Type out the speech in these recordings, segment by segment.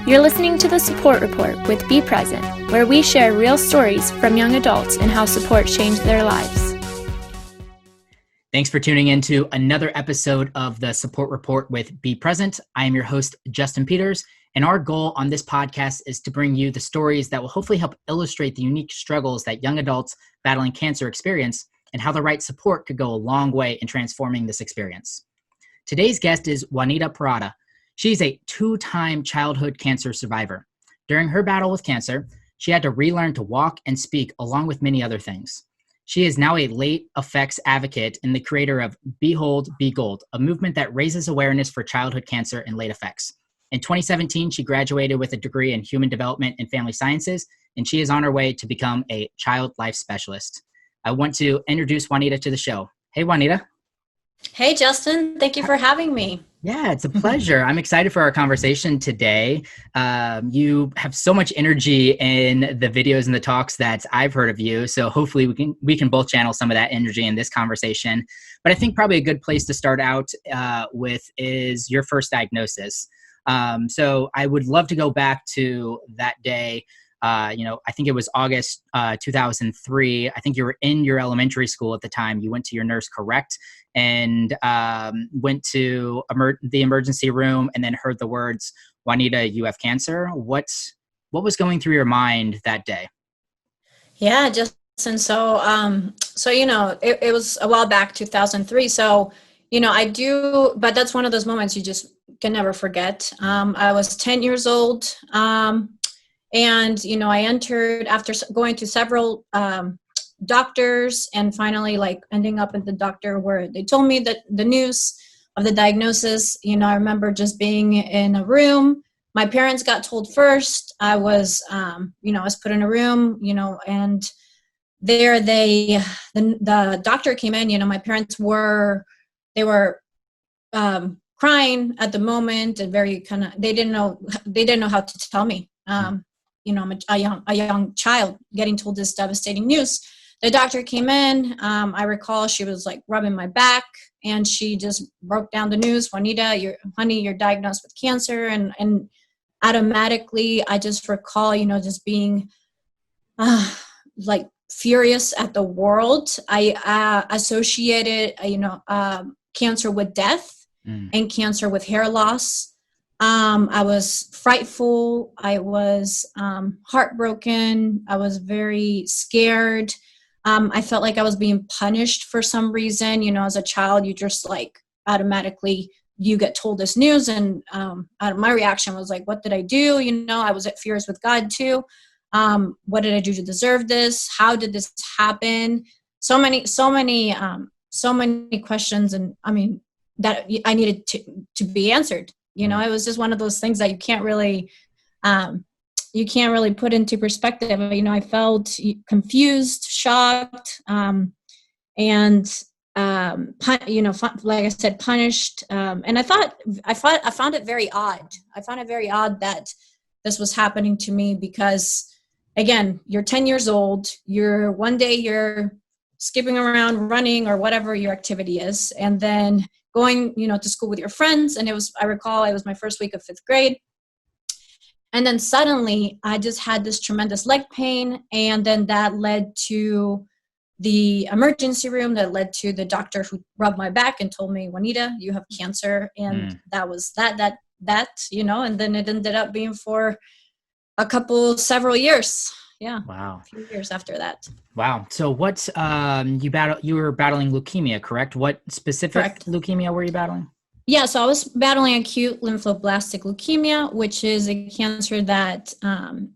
You're listening to the Support Report with Be Present, where we share real stories from young adults and how support changed their lives. Thanks for tuning in to another episode of the Support Report with Be Present. I am your host, Justin Peters, and our goal on this podcast is to bring you the stories that will hopefully help illustrate the unique struggles that young adults battling cancer experience and how the right support could go a long way in transforming this experience. Today's guest is Juanita Prada. She's a two-time childhood cancer survivor. During her battle with cancer, she had to relearn to walk and speak along with many other things. She is now a late effects advocate and the creator of BeholdBegold, a movement that raises awareness for childhood cancer and late effects. In 2017, she graduated with a degree in human development and family sciences, and she is on her way to become a child life specialist. I want to introduce Juanita to the show. Hey, Juanita. Hey, Justin. Thank you for having me. Yeah, it's a pleasure. I'm excited for our conversation today. You have so much energy in the videos and the talks that I've heard of you. So hopefully we can both channel some of that energy in this conversation. But I think probably a good place to start out with is your first diagnosis. So I would love to go back to that day. I think it was August 2003. I think you were in your elementary school at the time. You went to your nurse, correct? And went to the emergency room and then heard the words, "Juanita, you have cancer." What was going through your mind that day? Yeah, Justin. So it was a while back, 2003. So, I do, but that's one of those moments you just can never forget. I was 10 years old. And, I entered after going to several doctors and finally ending up at the doctor where they told me that the news of the diagnosis. I remember just being in a room. My parents got told first. I was put in a room, and there the doctor came in. My parents were crying at the moment and very they didn't know how to tell me. I'm a young child getting told this devastating news. The doctor came in. I recall she was rubbing my back and she just broke down the news. "Juanita, you're diagnosed with cancer." And automatically I just recall, just being furious at the world. I associated, cancer with death and cancer with hair loss. I was frightful. I was heartbroken. I was very scared. I felt like I was being punished for some reason. As a child, you just automatically, you get told this news. And my reaction was what did I do? I was at furious with God too. What did I do to deserve this? How did this happen? So many questions. And that I needed to be answered. It was just one of those things that you can't really put into perspective. I felt confused, shocked, and like I said, punished. And I found it very odd. I found it very odd that this was happening to me because, again, you're 10 years old. One day you're skipping around, running, or whatever your activity is, and then going, to school with your friends. And I recall it was my first week of 5th grade. And then suddenly I just had this tremendous leg pain. And then that led to the emergency room, that led to the doctor who rubbed my back and told me, "Juanita, you have cancer." And that was that, and then it ended up being for several years. Yeah. Wow. A few years after that. Wow. So what's you were battling leukemia, correct? What specific leukemia were you battling? Yeah, so I was battling acute lymphoblastic leukemia, which is a cancer that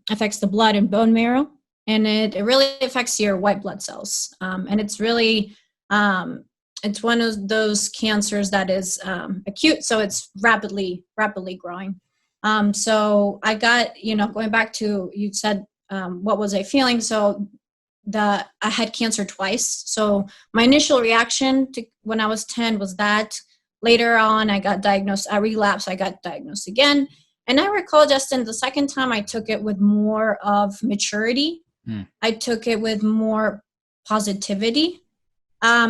affects the blood and bone marrow, and it really affects your white blood cells. And it's really it's one of those cancers that is acute, so it's rapidly growing. So I got, going back to, you said, what was I feeling? So I had cancer twice. So my initial reaction to when I was 10 was that. Later on, I got diagnosed. I relapsed. I got diagnosed again. And I recall, Justin, the second time I took it with more of maturity. I took it with more positivity.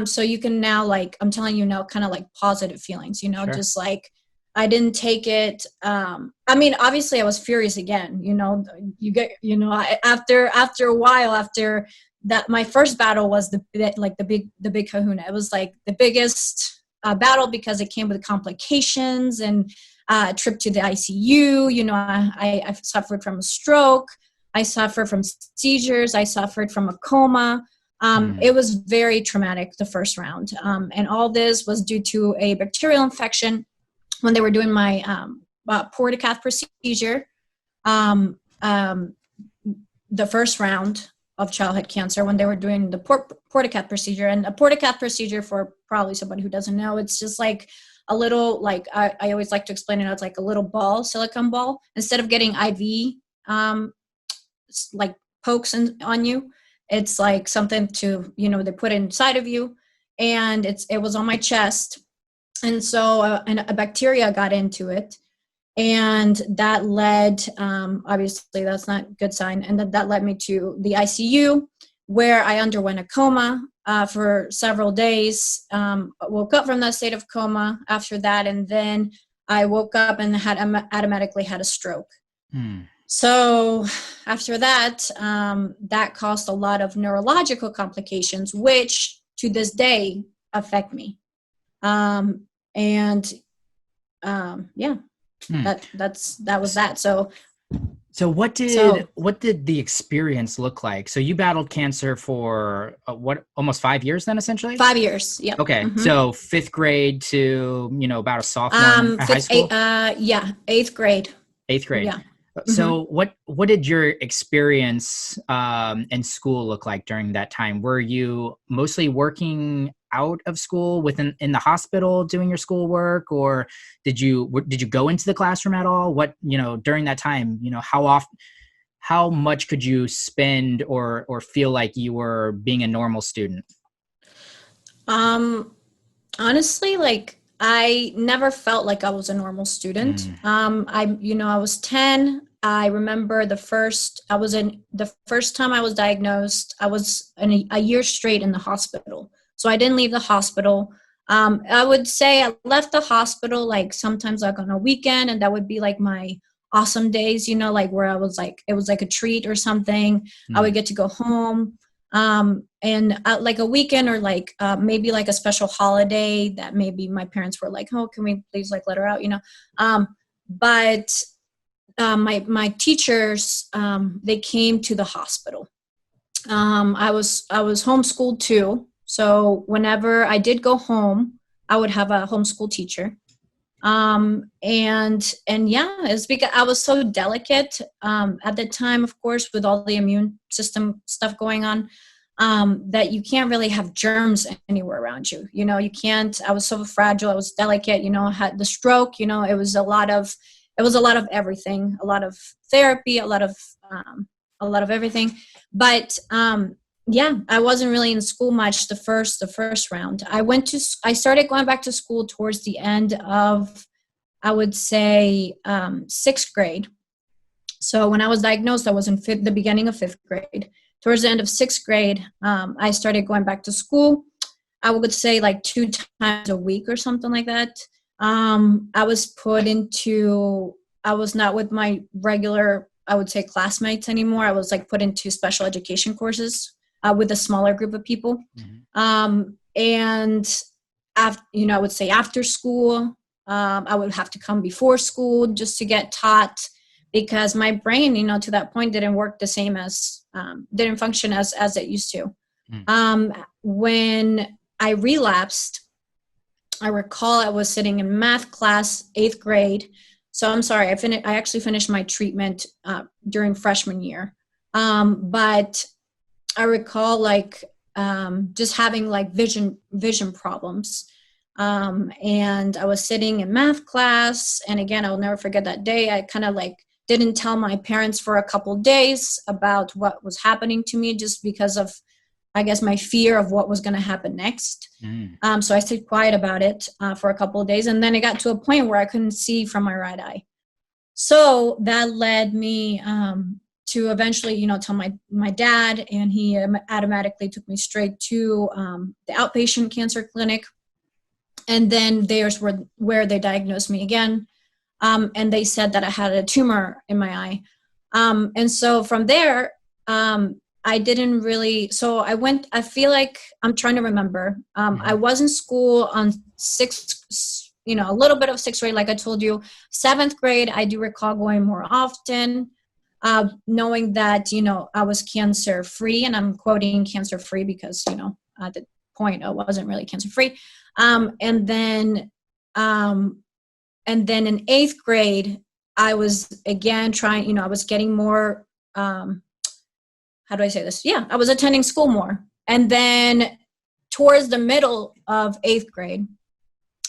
So you can now, I'm telling you now, kind of positive feelings, Sure. just I didn't take it. I mean, obviously I was furious again, you get, after a while, after that, my first battle was the big kahuna. It was like the biggest battle because it came with complications and a trip to the ICU. I suffered from a stroke. I suffered from seizures. I suffered from a coma. It was very traumatic, the first round. And all this was due to a bacterial infection when they were doing my portacath procedure. The first round of childhood cancer, when they were doing the portacath procedure. And a portacath procedure, for probably somebody who doesn't know, it's just like a little, like I always like to explain it as like a little ball, silicone ball. Instead of getting IV like pokes on you, it's like something to, they put inside of you. And it was on my chest. And so a bacteria got into it. And that led, obviously that's not a good sign. And that led me to the ICU, where I underwent a coma for several days. Woke up from that state of coma after that. And then I woke up and automatically had a stroke. So after that, that caused a lot of neurological complications, which to this day affect me. Yeah. That was that. So what did the experience look like? So you battled cancer for almost 5 years then, essentially? 5 years. Yeah. Okay. Mm-hmm. So 5th grade to, about a sophomore in high school? Yeah. 8th grade. 8th grade. Yeah. So what did your experience in school look like during that time? Were you mostly working out of school in the hospital doing your schoolwork, or did you go into the classroom at all? What, during that time, how much could you spend or feel like you were being a normal student? Honestly, like I never felt like I was a normal student. I was 10. I remember the first time I was diagnosed, I was a year straight in the hospital. So I didn't leave the hospital. I would say I left the hospital like sometimes like on a weekend, and that would be like my awesome days, like where I was like, it was like a treat or something. I would get to go home. And like a weekend or like maybe like a special holiday that maybe my parents were like, oh, can we please like let her out, but my teachers, they came to the hospital. I was homeschooled too. So whenever I did go home, I would have a homeschool teacher. And yeah, it's because I was so delicate at the time, of course, with all the immune system stuff going on, that you can't really have germs anywhere around you. You can't. I was so fragile. I was delicate. I had the stroke. It was a lot of everything, a lot of therapy, a lot of everything. But yeah, I wasn't really in school much the first round. I started going back to school towards the end of, I would say, 6th grade. So when I was diagnosed, I was in the beginning of 5th grade. Towards the end of 6th grade, I started going back to school. I would say like 2 times a week or something like that. I was not with my regular, I would say, classmates anymore. I was like put into special education courses with a smaller group of people. And after, I would say after school, I would have to come before school just to get taught, because my brain, to that point didn't work the same as, didn't function as it used to. When I relapsed, I recall I was sitting in math class, 8th grade. So I'm sorry, I actually finished my treatment during freshman year. But I recall like just having like vision problems. And I was sitting in math class. And again, I'll never forget that day. I kind of like didn't tell my parents for a couple of days about what was happening to me, just because of, I guess, my fear of what was going to happen next. So I stayed quiet about it for a couple of days. And then it got to a point where I couldn't see from my right eye. So that led me to eventually, tell my dad, and he automatically took me straight to the outpatient cancer clinic. And then there's where they diagnosed me again. And they said that I had a tumor in my eye. And so from there, I didn't really, so I feel like I'm trying to remember. I was in school on a little bit of sixth grade, like I told you. Seventh grade, I do recall going more often, knowing that, I was cancer free, and I'm quoting cancer free because, at the point I wasn't really cancer free. And then in eighth grade, I was again trying, I was getting more, how do I say this? Yeah, I was attending school more. And then towards the middle of eighth grade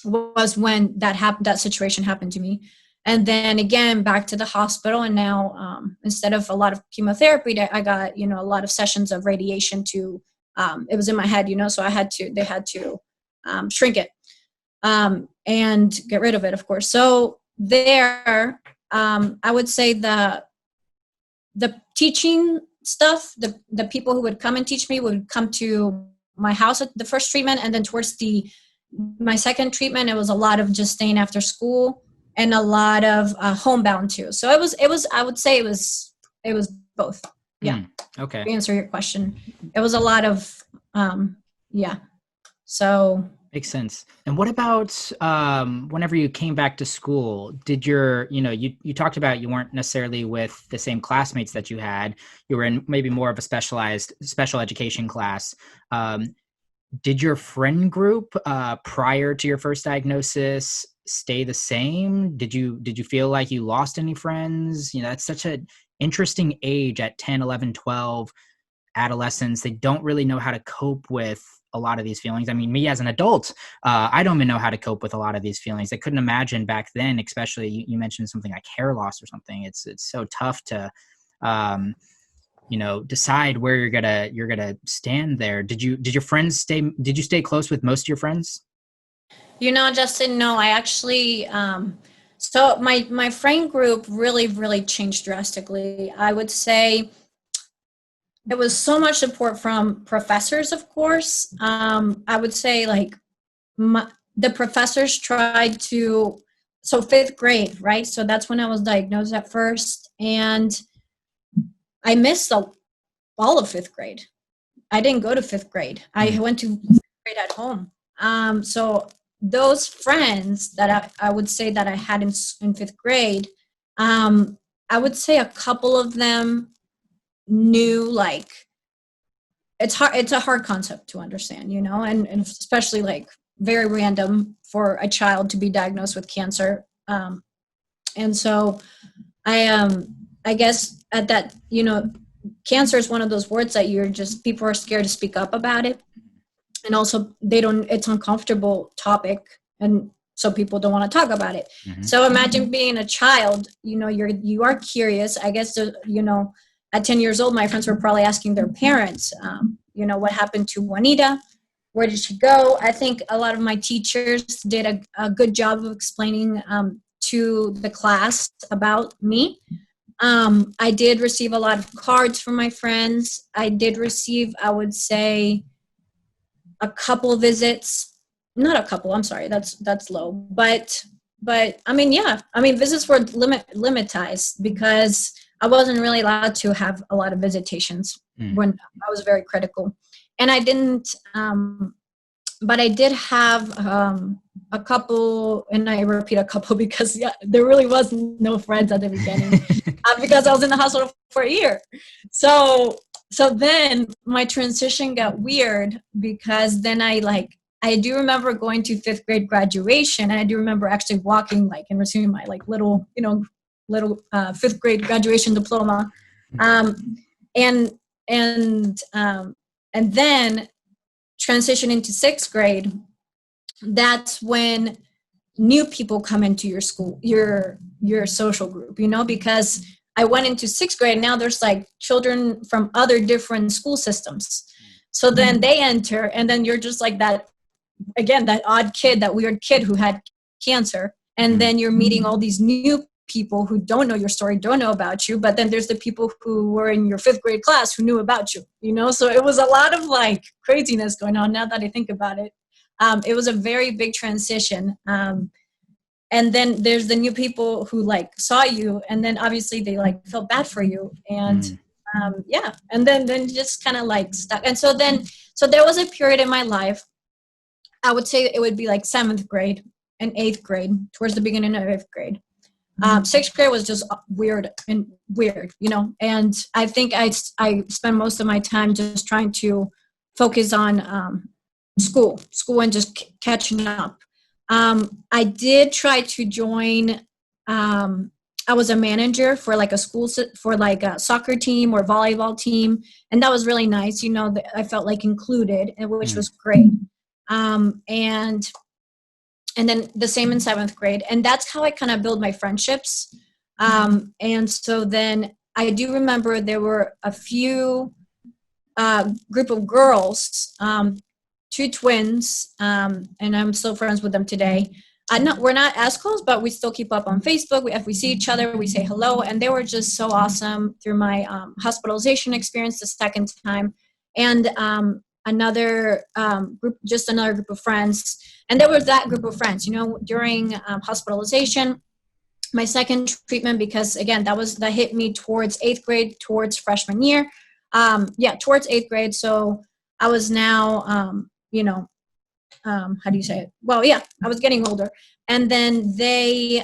was when that situation happened to me. And then again, back to the hospital. And now instead of a lot of chemotherapy, I got, a lot of sessions of radiation to, it was in my head, so they had to shrink it and get rid of it, of course. So there, I would say the teaching stuff, the people who would come and teach me would come to my house at the first treatment, and then towards my second treatment, it was a lot of just staying after school and a lot of homebound too. So it was I would say it was both. Yeah. Okay. To answer your question, it was a lot of yeah. So makes sense. And what about whenever you came back to school, did you talked about you weren't necessarily with the same classmates that you had. You were in maybe more of a special education class. Did your friend group prior to your first diagnosis stay the same? Did you feel like you lost any friends? That's such an interesting age at 10, 11, 12, adolescents. They don't really know how to cope with a lot of these feelings. I mean, me as an adult, I don't even know how to cope with a lot of these feelings. I couldn't imagine back then, especially you mentioned something like hair loss or something. It's so tough to, decide where you're gonna stand there. Did your friends did you stay close with most of your friends? Justin, no, I actually, so my friend group really, really changed drastically. I would say there was so much support from professors, of course. I would say like the professors tried to, so fifth grade, right? So that's when I was diagnosed at first. And I missed all of fifth grade. I didn't go to fifth grade. I went to fifth grade at home. So those friends that I would say that I had in fifth grade, I would say a couple of them knew, like, it's a hard concept to understand, and especially like very random for a child to be diagnosed with cancer. And so I guess at that, cancer is one of those words that people are scared to speak up about it. And also it's an uncomfortable topic. And so people don't want to talk about it. Mm-hmm. So imagine being a child, you are curious, I guess, at 10 years old, my friends were probably asking their parents, what happened to Juanita? Where did she go? I think a lot of my teachers did a good job of explaining to the class about me. I did receive a lot of cards from my friends. I did receive, I would say, a couple visits. Not a couple, I'm sorry, that's low. But I mean, yeah. I mean, visits were limitized because I wasn't really allowed to have a lot of visitations when I was very critical. And I didn't, but I did have a couple, and I repeat a couple because there really was no friends at the beginning because I was in the hospital for a year. So then my transition got weird because then I do remember going to fifth grade graduation, and I do remember actually walking and receiving my little fifth grade graduation diploma. And then transition into sixth grade, that's when new people come into your school, your social group, because I went into sixth grade. Now there's children from other different school systems. So then they enter, and then you're just that odd kid, that weird kid who had cancer. And then you're meeting all these new people who don't know your story, don't know about you. But then there's the people who were in your fifth grade class who knew about you, So it was a lot of craziness going on now that I think about it. it was a very big transition. And then there's the new people who like saw you, and then obviously they like felt bad for you. And yeah, and then just kind of like stuck. And so there was a period in my life, I would say it would be like 7th grade and 8th grade, towards the beginning of 8th grade. 6th grade was just weird, you know, and I think I spent most of my time just trying to focus on school and just catching up. I did try to join, I was a manager for like a school, for like a soccer team or volleyball team. And that was really nice. You know, I felt like included, which was great. And then the same in 7th grade. And that's how I kind of build my friendships. And so then I do remember there were a few group of girls, 2 twins, and I'm still friends with them today. We're not as close, but we still keep up on Facebook. If we see each other, we say hello. And they were just so awesome through my hospitalization experience the 2nd time. And another group of friends. And there was that group of friends, you know, during hospitalization, my 2nd treatment, because again, that hit me towards 8th grade, towards freshman year. Towards 8th grade. So I was now, you know, how do you say it? Well, yeah, I was getting older. And then they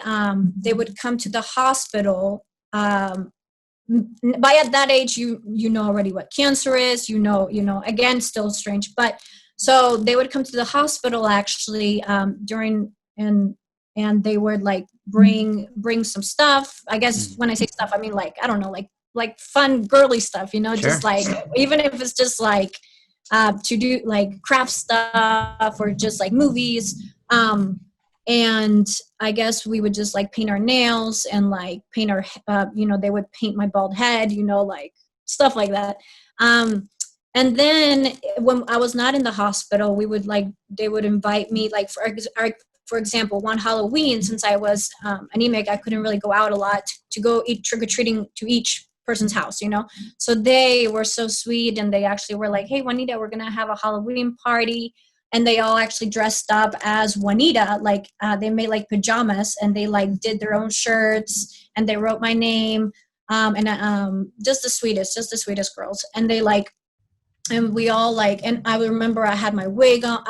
would come to the hospital. By at that age, you know already what cancer is, you know, again, still strange. But so they would come to the hospital actually during, and they would like bring some stuff. I guess when I say stuff, I mean like, I don't know, like fun girly stuff, you know, sure. Just like, even if it's just like to do like craft stuff or just like movies. And I guess we would just like paint our nails and like paint our, you know, they would paint my bald head, you know, like stuff like that. And then when I was not in the hospital, they would invite me, like for example, one Halloween, since I was anemic, I couldn't really go out a lot to go eat trick-or-treating to each person's house, you know? So they were so sweet, and they actually were like, hey, Juanita, we're going to have a Halloween party. And they all actually dressed up as Juanita, like they made like pajamas, and they like did their own shirts, and they wrote my name, and just the sweetest girls. And they like, and we all like, and I remember I had my wig on,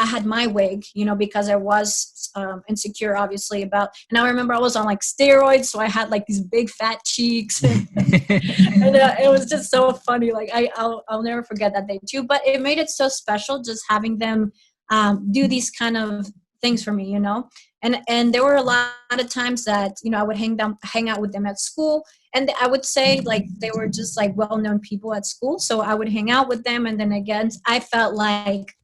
you know, because I was insecure, obviously, about, and I remember I was on like steroids, so I had like these big fat cheeks, and it was just so funny. Like I'll never forget that day too. But it made it so special just having them do these kind of things for me, you know. And there were a lot of times that, you know, I would hang out with them at school, and I would say like they were just like well-known people at school, so I would hang out with them, and then again I felt like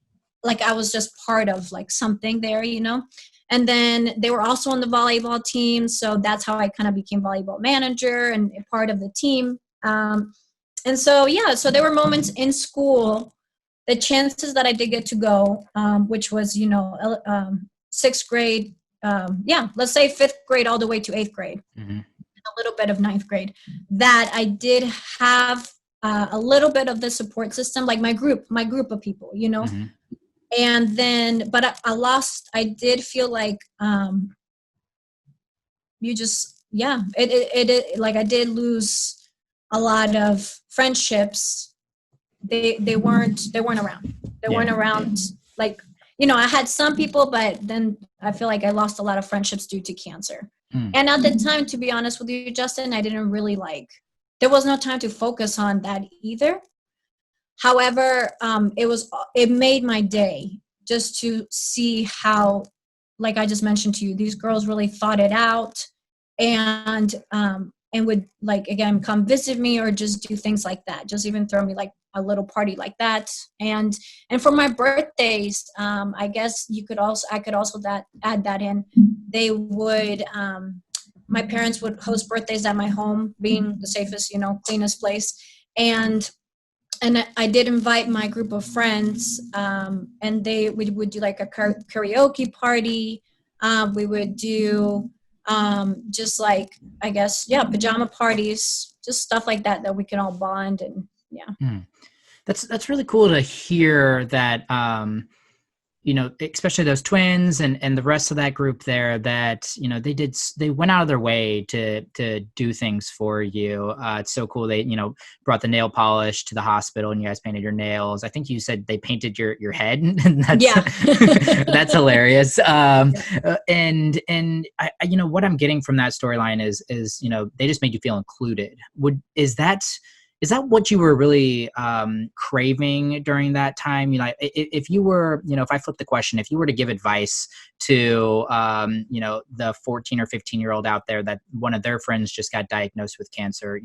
I was just part of like something there, you know. And then they were also on the volleyball team, so that's how I kind of became volleyball manager and a part of the team. And so yeah, so there were moments in school, the chances that I did get to go, which was, you know, 6th grade, let's say 5th grade all the way to 8th grade, a little bit of 9th grade, that I did have a little bit of the support system, like my group of people, you know. And then, but I did feel like it like I did lose a lot of friendships. They weren't around. They weren't around. Like, you know, I had some people, but then I feel like I lost a lot of friendships due to cancer. And at the time, to be honest with you, Justin, I didn't really there was no time to focus on that either. However, it made my day just to see how, like I just mentioned to you, these girls really thought it out, and would like, again, come visit me or just do things like that. Just even throw me like a little party like that. And for my birthdays, I guess I could also add that in. They would, my parents would host birthdays at my home, being the safest, you know, cleanest place. And I did invite my group of friends, and we would do like a karaoke party. We would do just like, I guess, pajama parties, just stuff like that we can all bond. And That's really cool to hear that, especially those twins and the rest of that group there that, they went out of their way to do things for you. It's so cool. They, brought the nail polish to the hospital and you guys painted your nails. I think you said they painted your head and that's, Yeah. that's hilarious. And I, what I'm getting from that storyline is, they just made you feel included. Is that what you were really craving during that time? If you were, if I flip the question, if you were to give advice to, the 14 or 15-year-old out there that one of their friends just got diagnosed with cancer,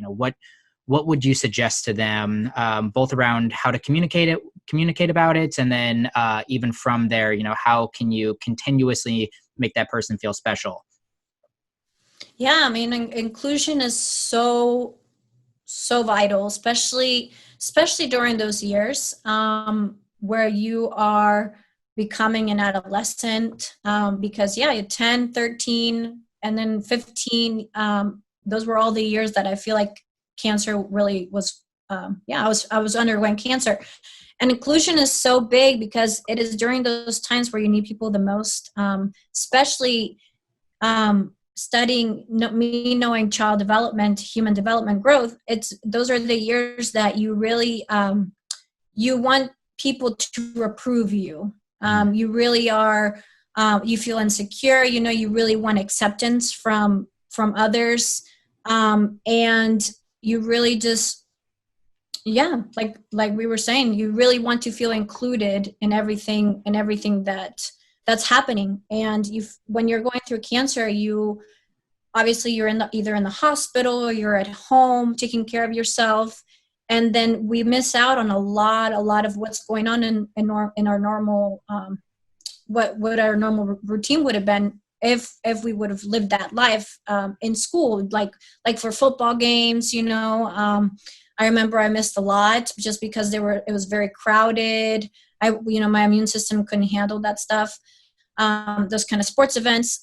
what would you suggest to them, both around how to communicate about it, and then even from there, how can you continuously make that person feel special? Yeah, I mean, inclusion is so vital, especially during those years where you are becoming an adolescent, because you're 10, 13, and then 15. Those were all the years that I feel like cancer really was. I was undergoing cancer, and inclusion is so big because it is during those times where you need people the most, especially. Studying me knowing child development, human development growth, those are the years that you really you want people to approve you. You really are you feel insecure, you really want acceptance from others, and you really just like we were saying, you really want to feel included in everything that's happening. And when you're going through cancer, obviously you're either in the hospital or you're at home taking care of yourself, and then we miss out on a lot of what's going on in our normal what our normal routine would have been if we would have lived that life in school, like for football games. I remember I missed a lot just because it was very crowded. My immune system couldn't handle that stuff. Those kind of sports events.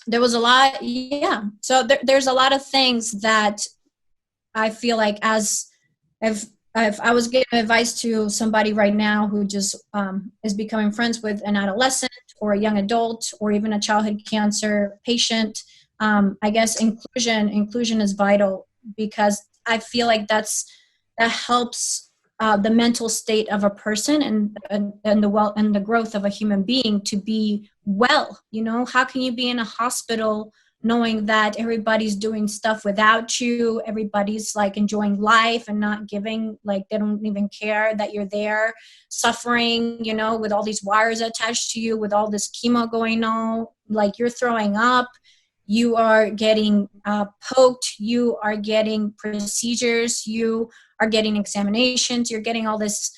There was a lot. Yeah. So there's a lot of things that I feel like if I was giving advice to somebody right now who just is becoming friends with an adolescent or a young adult or even a childhood cancer patient, I guess inclusion is vital, because I feel like that helps the mental state of a person and the growth of a human being to be well. How can you be in a hospital knowing that everybody's doing stuff without you, everybody's like enjoying life and not giving, like they don't even care that you're there, suffering, with all these wires attached to you, with all this chemo going on, like you're throwing up, you are getting poked, you are getting procedures, you are getting examinations, you're getting all this,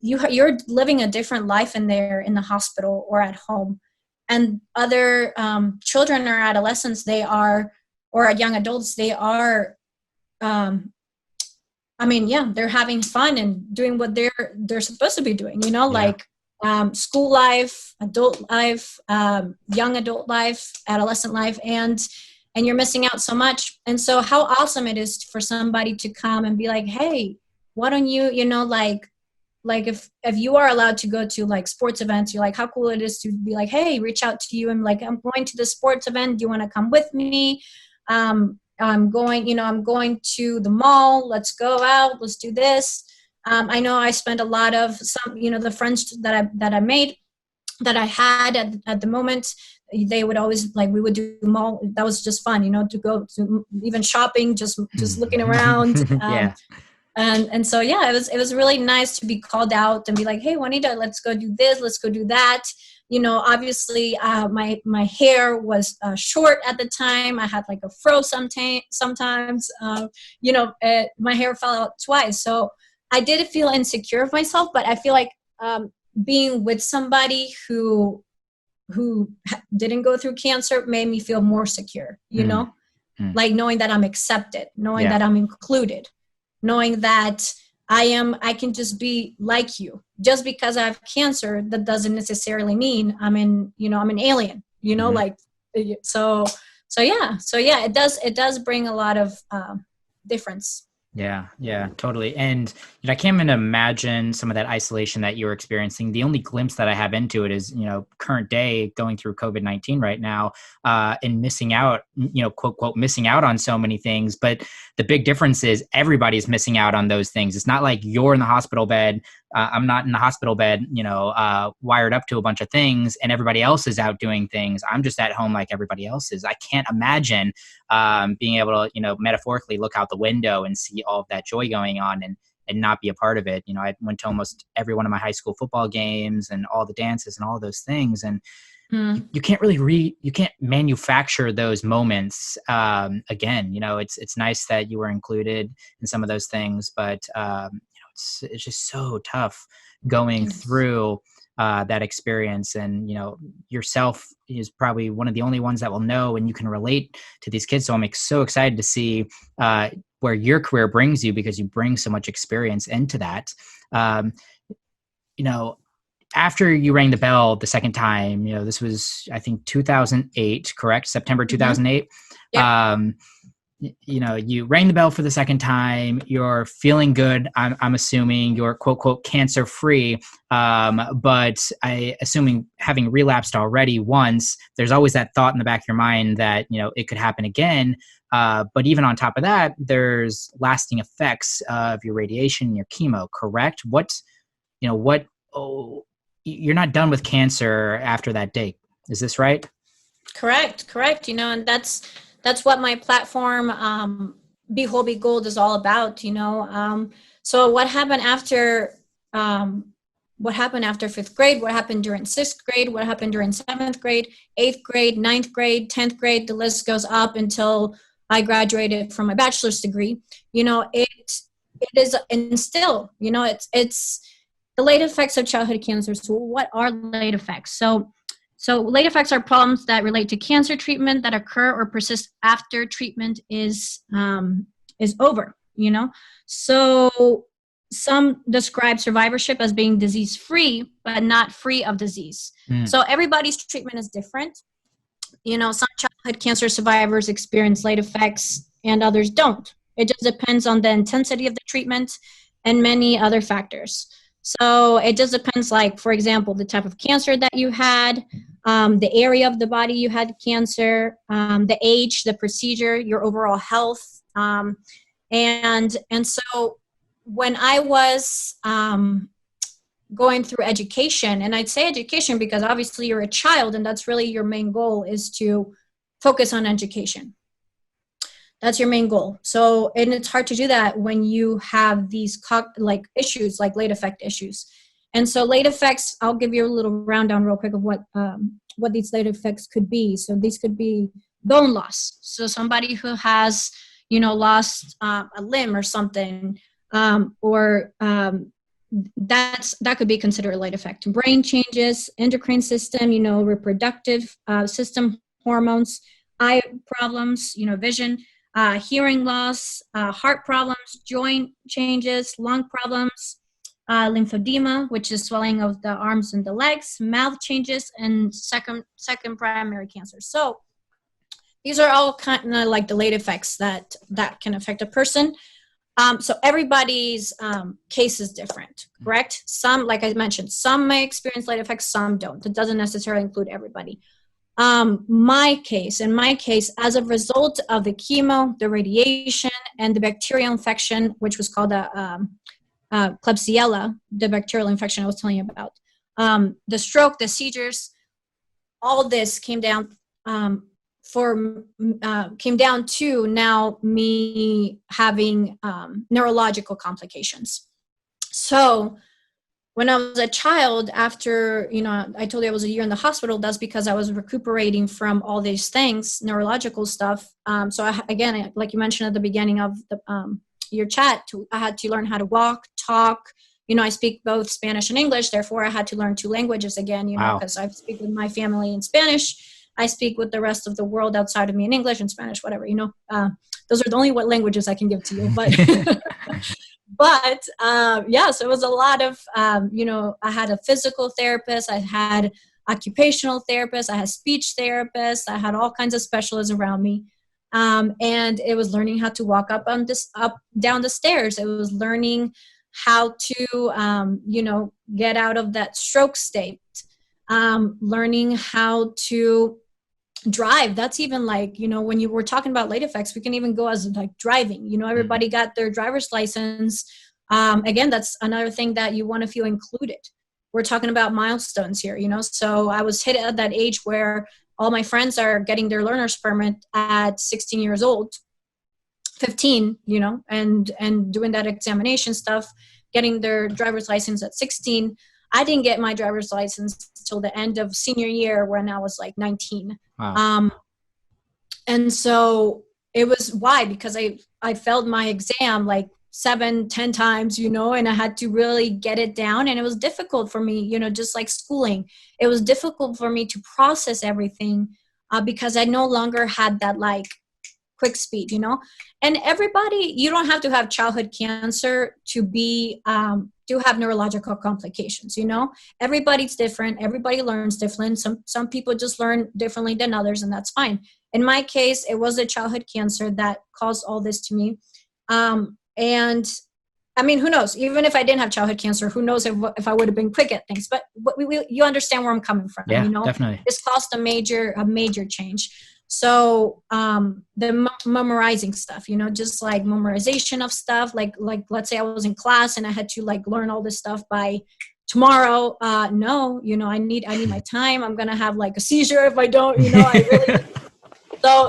you're living a different life in the hospital or at home. And other children or adolescents, or young adults, they are, they're having fun and doing what they're supposed to be doing, like school life, adult life, young adult life, adolescent life, and you're missing out so much. And so how awesome it is for somebody to come and be like, hey, why don't you, like if you are allowed to go to like sports events, you're like, how cool it is to be like, hey, reach out to you and like, I'm going to the sports event. Do you want to come with me? I'm going to the mall. Let's go out. Let's do this. I know I spent a lot of the friends that I made, that I had at the moment, they would always we would do mall. That was just fun, to go to even shopping, just looking around. Yeah. And so, it was really nice to be called out and be like, hey, Juanita, let's go do this. Let's go do that. Obviously my hair was short at the time. I had like a fro sometimes, my hair fell out twice. So I did feel insecure of myself, but I feel like being with somebody who didn't go through cancer made me feel more secure, like knowing that I'm accepted, knowing that I'm included, knowing that I can just be like you. Just because I have cancer, that doesn't necessarily mean I'm an alien, so it does bring a lot of difference. Yeah, totally. And I can't even imagine some of that isolation that you're experiencing. The only glimpse that I have into it is, current day going through COVID-19 right now, and missing out, quote, quote, missing out on so many things. But the big difference is everybody's missing out on those things. It's not like you're in the hospital bed. I'm not in the hospital bed, wired up to a bunch of things, and everybody else is out doing things. I'm just at home like everybody else is. I can't imagine being able to, metaphorically look out the window and see all of that joy going on and not be a part of it. I went to almost every one of my high school football games and all the dances and all those things. And you can't really you can't manufacture those moments again. It's nice that you were included in some of those things, but it's just so tough going through that experience. And yourself is probably one of the only ones that will know, and you can relate to these kids. So I'm so excited to see where your career brings you, because you bring so much experience into that. After you rang the bell the second time, this was, I think, 2008, correct? September 2008. Yeah. You rang the bell for the second time. You're feeling good. I'm assuming you're quote, quote, cancer free. But assuming having relapsed already once, there's always that thought in the back of your mind that, it could happen again. But even on top of that, there's lasting effects of your radiation and your chemo, correct? You're not done with cancer after that date. Is this right? Correct. And that's what my platform, Behold Begold, is all about. So what happened after fifth grade? What happened during sixth grade? What happened during seventh grade, eighth grade, ninth grade, 10th grade? The list goes up until I graduated from my bachelor's degree. It is, and still, it's the late effects of childhood cancer. So what are late effects? So late effects are problems that relate to cancer treatment that occur or persist after treatment is over, So some describe survivorship as being disease-free, but not free of disease. So everybody's treatment is different. Some childhood cancer survivors experience late effects and others don't. It just depends on the intensity of the treatment and many other factors. So it just depends, like, for example, the type of cancer that you had, the area of the body you had cancer, the age, the procedure, your overall health. And so when I was going through education, and I'd say education because obviously you're a child and that's really your main goal, is to focus on education. That's your main goal. So, and it's hard to do that when you have these issues, like late effect issues. And so late effects, I'll give you a little rundown real quick of what these late effects could be. So these could be bone loss. So somebody who has, lost a limb or something, that could be considered a late effect. Brain changes, endocrine system, reproductive system, hormones, eye problems, vision, hearing loss, heart problems, joint changes, lung problems, lymphedema, which is swelling of the arms and the legs, mouth changes, and second primary cancer. So these are all kind of like the late effects that can affect a person. So everybody's case is different, correct? Some, like I mentioned, some may experience late effects, some don't. That doesn't necessarily include everybody. In my case, as a result of the chemo, the radiation, and the bacterial infection, which was called Klebsiella, the bacterial infection I was telling you about, the stroke, the seizures, all this came down to now me having neurological complications. So when I was a child, after, I told you I was a year in the hospital, that's because I was recuperating from all these things, neurological stuff. So again, like you mentioned at the beginning of your chat, I had to learn how to walk, talk. I speak both Spanish and English. Therefore, I had to learn two languages again, because I speak with my family in Spanish. I speak with the rest of the world outside of me in English and Spanish, whatever, those are the only languages I can give to you. But so it was a lot of, I had a physical therapist, I had occupational therapists, I had speech therapists, I had all kinds of specialists around me. And it was learning how to walk down the stairs. It was learning how to, get out of that stroke state. Learning how to drive. That's even like, when you were talking about late effects, we can even go as like driving. Everybody got their driver's license. Again, that's another thing that you want to feel included. We're talking about milestones here, so I was hit at that age where all my friends are getting their learner's permit at 16 years old, 15, and doing that examination stuff, getting their driver's license at 16. I didn't get my driver's license till the end of senior year when I was like 19. Wow. And so it was why, because I failed my exam like 7-10 times, and I had to really get it down. And it was difficult for me, just like schooling. It was difficult for me to process everything because I no longer had that like quick speed, And everybody, you don't have to have childhood cancer to be to have neurological complications, Everybody's different. Everybody learns different. Some people just learn differently than others, and that's fine. In my case, it was a childhood cancer that caused all this to me. And I mean, who knows? Even if I didn't have childhood cancer, who knows if I would have been quick at things? But you understand where I'm coming from. Yeah, definitely. This caused a major change. So the memorizing stuff, just like memorization of stuff, like let's say I was in class and I had to like learn all this stuff by tomorrow. No, I need my time. I'm gonna have like a seizure if I don't. I really.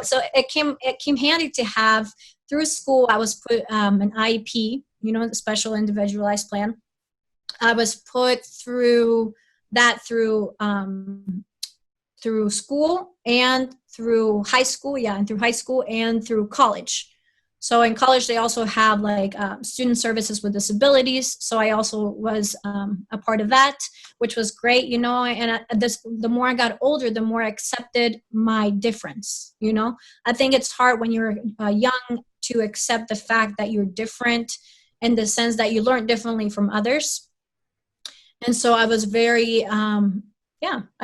So it came handy to have. Through school, I was put an IEP, the special individualized plan. I was put through that through school and through high school, and through high school and through college. So in college, they also have like student services with disabilities. So I also was a part of that, which was great, And the more I got older, the more I accepted my difference, I think it's hard when you're young to accept the fact that you're different in the sense that you learn differently from others. And so I was very, I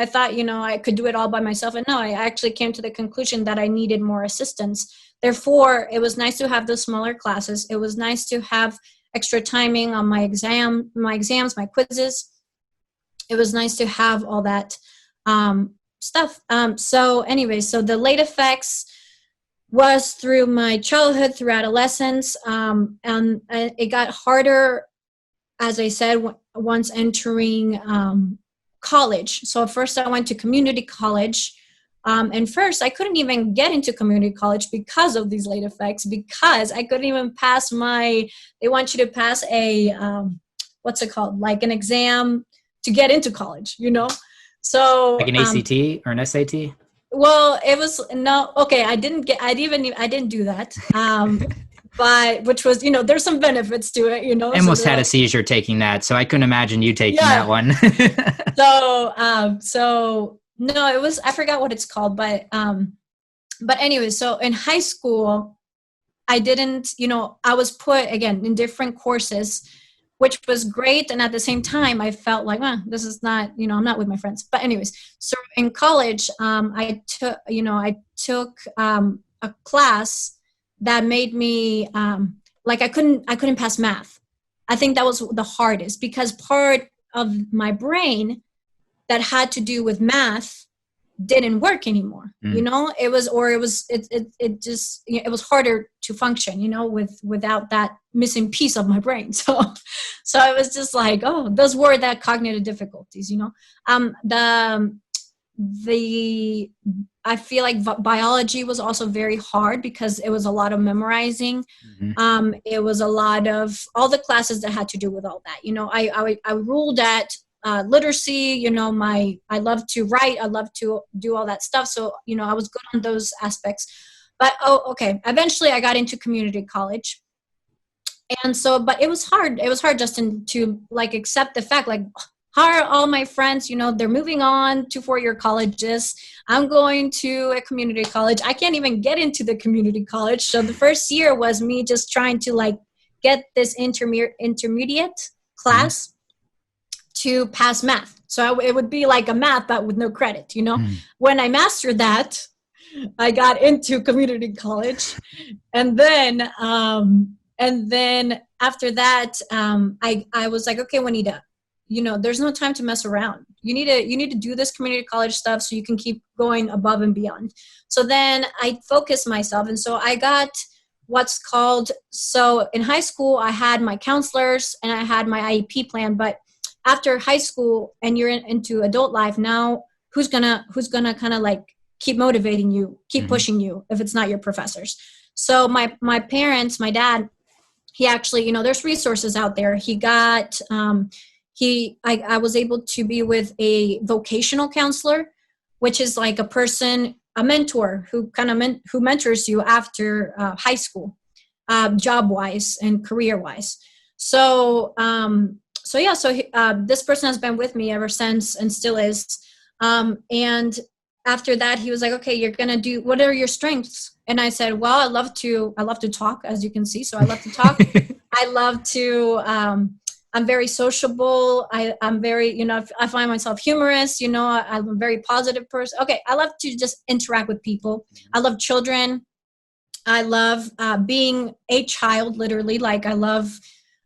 thought, I could do it all by myself. And no, I actually came to the conclusion that I needed more assistance. Therefore, it was nice to have those smaller classes. It was nice to have extra timing on my exams, my quizzes. It was nice to have all that stuff. So the late effects was through my childhood, through adolescence. And it got harder, as I said, once entering college. So first I went to community college. And first I couldn't even get into community college because of these late effects, because I couldn't even pass they want you to pass a, what's it called? Like an exam to get into college, So like an ACT or an SAT? Well, it was I didn't do that. But which was, there's some benefits to it, I almost had a seizure taking that, so I couldn't imagine you taking that one. So no, it was, I forgot what it's called, but anyway, so in high school, I didn't, I was put again in different courses, which was great. And at the same time, I felt like, this is not, I'm not with my friends. But anyways, so in college, I took a class that made me I couldn't pass math. I think that was the hardest, because part of my brain that had to do with math didn't work anymore. It was harder to function, without that missing piece of my brain. So I was just like, those were the cognitive difficulties, I feel like biology was also very hard because it was a lot of memorizing. Mm-hmm. It was a lot of all the classes that had to do with all that. I ruled at literacy. I love to write. I love to do all that stuff. So, I was good on those aspects. But, eventually I got into community college. And so, but it was hard. It was hard, Justin, to accept the fact, how are all my friends, they're moving on to 4-year colleges. I'm going to a community college. I can't even get into the community college. So the first year was me just trying to get this intermediate class to pass math. So it would be like a math, but with no credit, When I mastered that, I got into community college. And then after that, I was like, okay, Juanita, there's no time to mess around. You need to do this community college stuff so you can keep going above and beyond. So then I focused myself. And so I got so in high school, I had my counselors and I had my IEP plan, but after high school and you're into adult life now, who's gonna kind of like keep motivating you, keep pushing you if it's not your professors? So my parents, my dad, he actually, there's resources out there. He got, I was able to be with a vocational counselor, which is like a mentor who who mentors you after high school, job wise and career wise. So this person has been with me ever since and still is. And after that, he was like, okay, you're going to do, what are your strengths? And I said, well, I love to talk, as you can see. So I love to talk. I love to, I'm very sociable. I'm very, I find myself humorous, I'm a very positive person. Okay. I love to just interact with people. I love children. I love being a child, literally. Like I love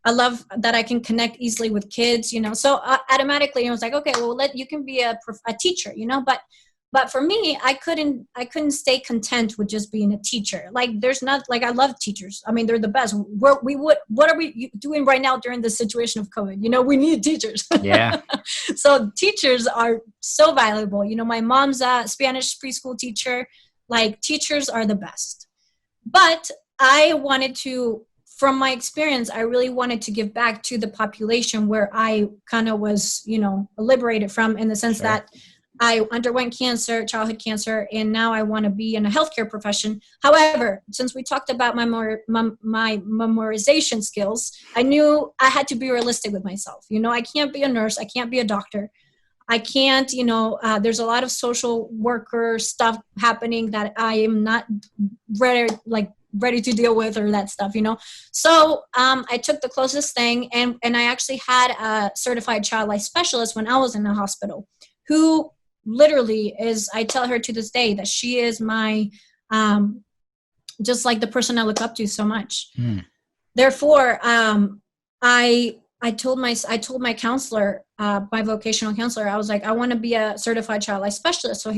that I can connect easily with kids, So automatically I was like, okay, well, you can be a teacher, But for me, I couldn't stay content with just being a teacher. Like I love teachers. I mean, they're the best. What are we doing right now during the situation of COVID? We need teachers. Yeah. So teachers are so valuable. My mom's a Spanish preschool teacher. Like teachers are the best. But I wanted to, from my experience, I really wanted to give back to the population where I kind of was, liberated from, in the sense that I underwent childhood cancer, and now I want to be in a healthcare profession. However, since we talked about my memorization skills, I knew I had to be realistic with myself. I can't be a nurse. I can't be a doctor. I can't, there's a lot of social worker stuff happening that I am not ready to deal with, or that stuff, So I took the closest thing, and I actually had a certified child life specialist when I was in the hospital, who literally is, I tell her to this day that she is my, just like the person I look up to so much. Therefore, I told my counselor, my vocational counselor, I was like, I want to be a certified child life specialist. So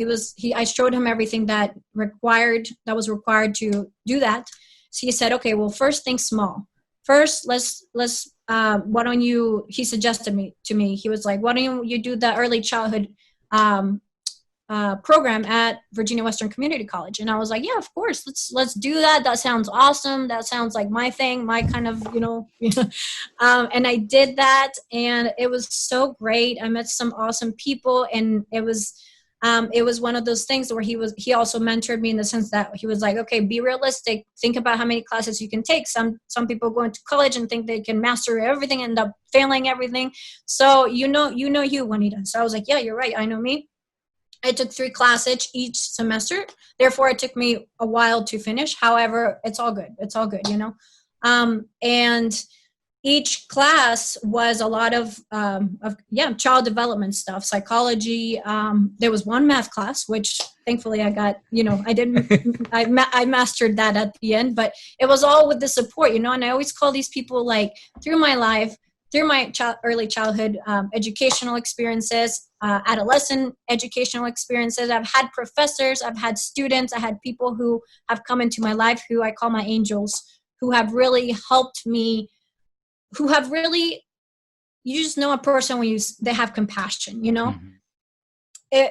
I showed him everything that was required to do that. So he said, okay, well, first think small. First, let's why don't you, he suggested to me, he was like, why don't you do the early childhood program at Virginia Western Community College? And I was like, yeah, of course, let's do that. That sounds awesome. That sounds like my thing, my kind of, and I did that, and it was so great. I met some awesome people, and it was one of those things where he also mentored me, in the sense that he was like, okay, be realistic. Think about how many classes you can take. Some people go into college and think they can master everything, end up failing everything. So, you, Juanita. So I was like, yeah, you're right. I know me. I took 3 classes each semester. Therefore, it took me a while to finish. However, it's all good. It's all good, And each class was a lot of child development stuff, psychology. There was one math class, which thankfully I got, I mastered that at the end, but it was all with the support, and I always call these people, like, through my life, through my early childhood educational experiences, adolescent educational experiences, I've had professors, I've had students, I had people who have come into my life who I call my angels, who have really helped me, who have really, you just know a person when they have compassion,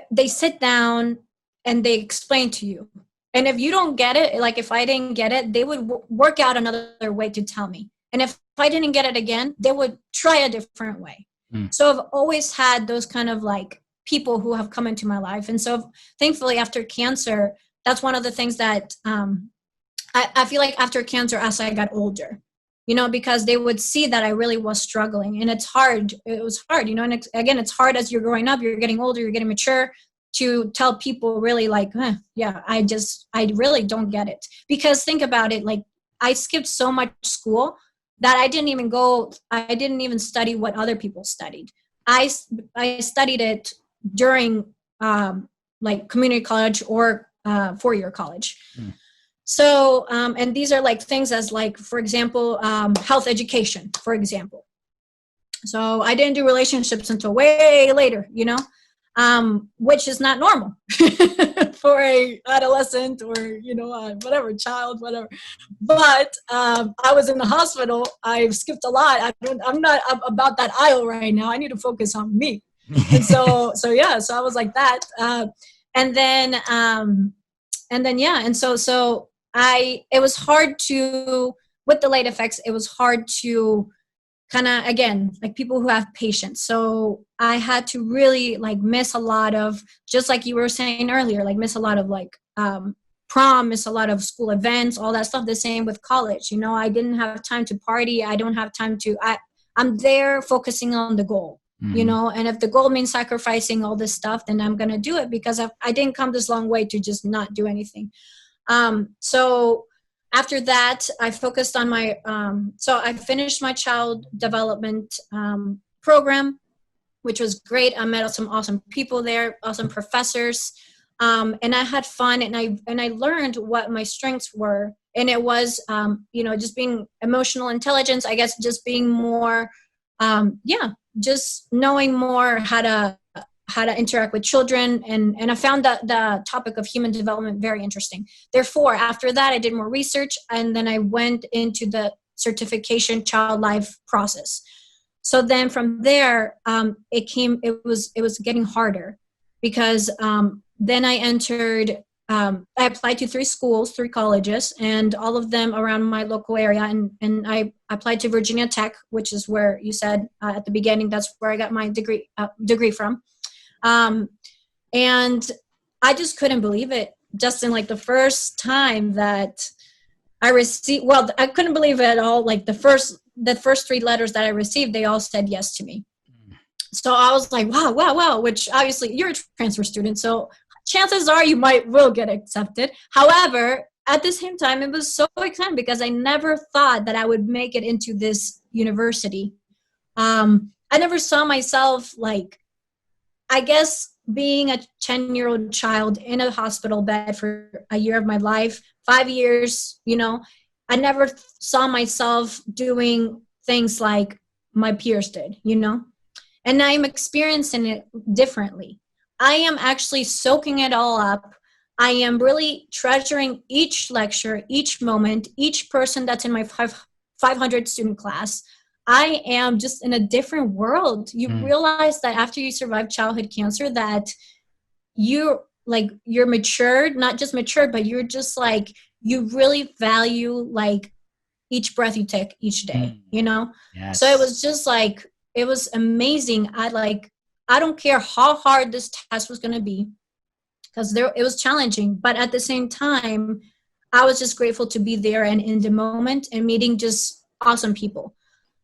They sit down and they explain to you. And if you don't get it, like if I didn't get it, they would work out another way to tell me. And if I didn't get it again, they would try a different way. So I've always had those kind of like people who have come into my life. And so thankfully after cancer, that's one of the things that I feel like after cancer, as I got older, because they would see that I really was struggling, and it's hard. It was hard, and again, it's hard as you're growing up, you're getting older, you're getting mature, to tell people really like, yeah, I really don't get it. Because think about it, like I skipped so much school that I didn't even study what other people studied. I studied it during like community college or four-year college. So, and these are like things as like, for example, health education, for example. So I didn't do relationships until way later, you know, which is not normal for a adolescent or, you know, whatever, child, whatever. But I was in the hospital. I skipped a lot. I'm not about that aisle right now. I need to focus on me. And so yeah, so I was like that. And then, yeah. And so it was hard to, with the late effects, it was hard to kind of, again, like people who have patience. So I had to really like miss a lot of, just like you were saying earlier, like miss a lot of like prom, miss a lot of school events, all that stuff. The same with college. You know, I didn't have time to party. I don't have time to, I'm there focusing on the goal. You know, and if the goal means sacrificing all this stuff, then I'm going to do it, because I didn't come this long way to just not do anything. So after that, I focused on my, so I finished my child development program, which was great. I met some awesome people there, awesome professors, and I had fun, and I learned what my strengths were. And it was, you know, just being emotional intelligence, I guess, just being more, just knowing more how to interact with children. And I found that the topic of human development very interesting. Therefore, after that, I did more research, and then I went into the certification child life process. So then from there, it was getting harder, because then I entered, I applied to 3 colleges, and all of them around my local area. And I applied to Virginia Tech, which is where you said at the beginning, that's where I got my degree from. And I just couldn't believe it. Justin, like the first time that I received, well, I couldn't believe it at all. Like the first 3 letters that I received, they all said yes to me. So I was like, wow, which obviously you're a transfer student, so chances are you will get accepted. However, at the same time, it was so exciting, because I never thought that I would make it into this university. I never saw myself, like, I guess, being a 10-year-old child in a hospital bed for a year of my life, 5 years, you know, I never saw myself doing things like my peers did, you know, and I'm experiencing it differently. I am actually soaking it all up. I am really treasuring each lecture, each moment, each person that's in my 500 student class. I am just in a different world. You realize that after you survive childhood cancer, that you're matured, not just matured, but you're just like, you really value like each breath you take each day, you know? Yes. So it was just like, it was amazing. I don't care how hard this test was going to be, because it was challenging, but at the same time, I was just grateful to be there and in the moment and meeting just awesome people.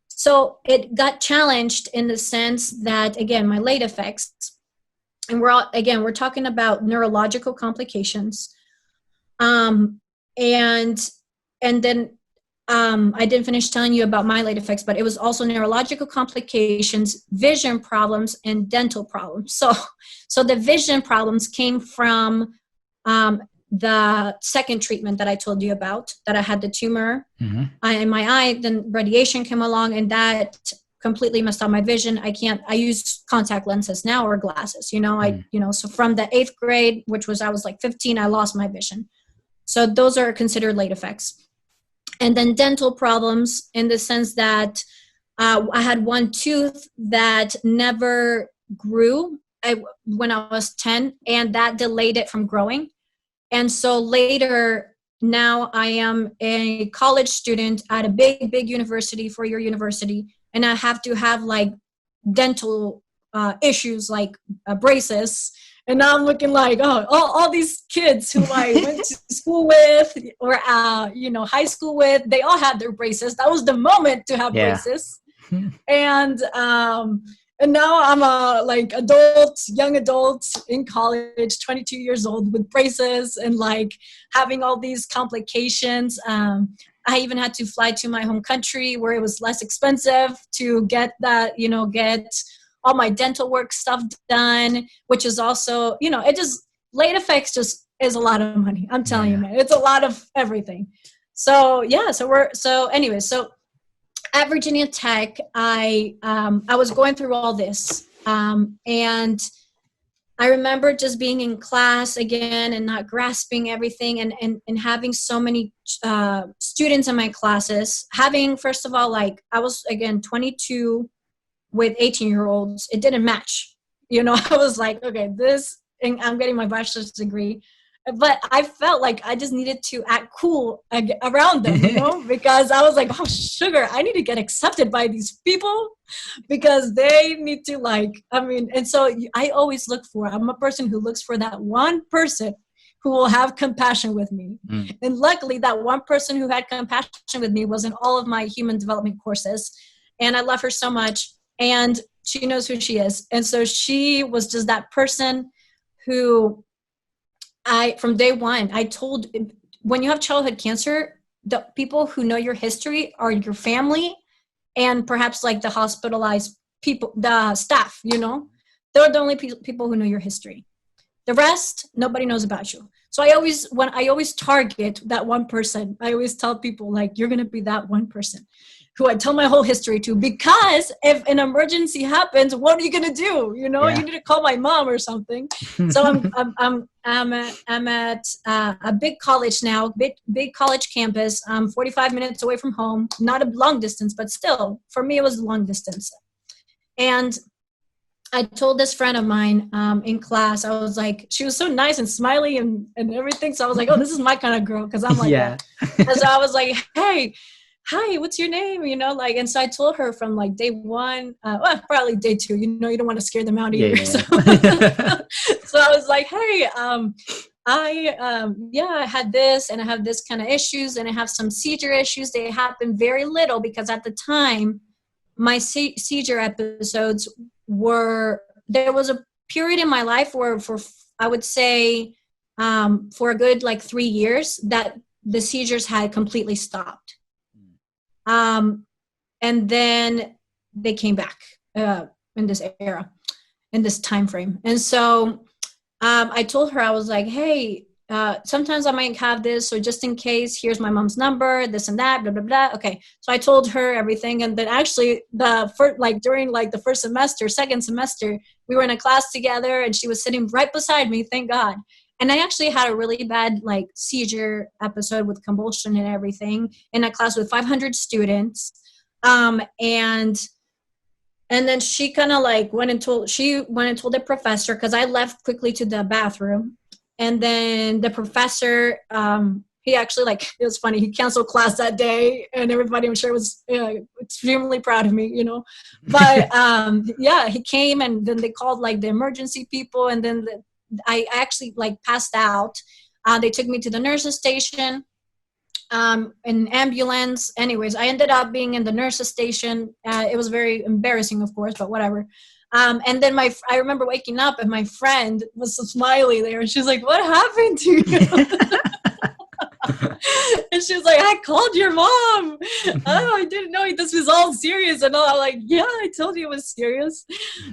So it got challenged in the sense that, again, my late effects, and we're talking about neurological complications. And then I didn't finish telling you about my late effects, but it was also neurological complications, vision problems, and dental problems. So the vision problems came from the second treatment that I told you about, that I had the tumor in my eye. Then radiation came along, and that completely messed up my vision. I use contact lenses now, or glasses, you know, so from the 8th grade, I was like 15, I lost my vision. So those are considered late effects. And then dental problems, in the sense that I had one tooth that never grew when I was 10, and that delayed it from growing. And so later, now I am a college student at a big university, 4-year university, and I have to have like dental issues, like braces. And now I'm looking like, all these kids who I went to school with, or high school with, they all had their braces. That was the moment to have braces. And now I'm a young adult in college, 22 years old, with braces and like having all these complications. I even had to fly to my home country where it was less expensive to get that, get all my dental work stuff done, which is also, late effects, is a lot of money. I'm telling you, man, it's a lot of everything. So yeah, so at Virginia Tech, I was going through all this, and I remember just being in class again and not grasping everything, and having so many students in my classes. Having, first of all, like, I was, again, 22 with 18-year-olds. It didn't match. You know, I was like, okay, and I'm getting my bachelor's degree. But I felt like I just needed to act cool around them, you know, because I was like, oh, sugar, I need to get accepted by these people because they need to, like, I mean, and so I'm a person who looks for that one person who will have compassion with me. And luckily, that one person who had compassion with me was in all of my human development courses. And I love her so much. And she knows who she is. And so she was just that person who from day one, I told, when you have childhood cancer, the people who know your history are your family and perhaps like the hospitalized people, the staff, you know, they're the only people who know your history. The rest, nobody knows about you. So I always target that one person. I always tell people, like, you're going to be that one person who I tell my whole history to, because if an emergency happens, what are you going to do? You know, you need to call my mom or something. So I'm at a big college now, big college campus. 45 minutes away from home, not a long distance, but still, for me, it was a long distance. And I told this friend of mine in class, I was like, she was so nice and smiley and everything. So I was like, oh, this is my kind of girl, because I'm like that. And so I was like, hey, hi, what's your name? You know, like, and so I told her from like day one, well, probably day two, you know, you don't want to scare them out either. Yeah. So I was like, hey, I had this, and I have this kind of issues, and I have some seizure issues. They happen very little because at the time, my seizure episodes there was a period in my life where, for I would say for a good like 3 years, that the seizures had completely stopped. And then they came back in this era, in this time frame. And so I told her, I was like, hey, sometimes I might have this, so just in case, here's my mom's number, this and that, blah, blah, blah. Okay. So I told her everything. And then actually during like the second semester, we were in a class together, and she was sitting right beside me, thank God. And I actually had a really bad like seizure episode with convulsion and everything in a class with 500 students. And then she kind of like went and told the professor, because I left quickly to the bathroom. And then the professor, he actually, like, it was funny, he canceled class that day, and everybody, I'm sure, was extremely proud of me, you know. But yeah, he came, and then they called like the emergency people, and then I actually like passed out. They took me to the nurse's station, an ambulance. Anyways, I ended up being in the nurse's station. It was very embarrassing, of course, but whatever. And then I remember waking up, and my friend was so smiley there, and she's like, what happened to you? And she was like, I called your mom. Oh, I didn't know this was all serious. And all. I'm like, yeah, I told you it was serious.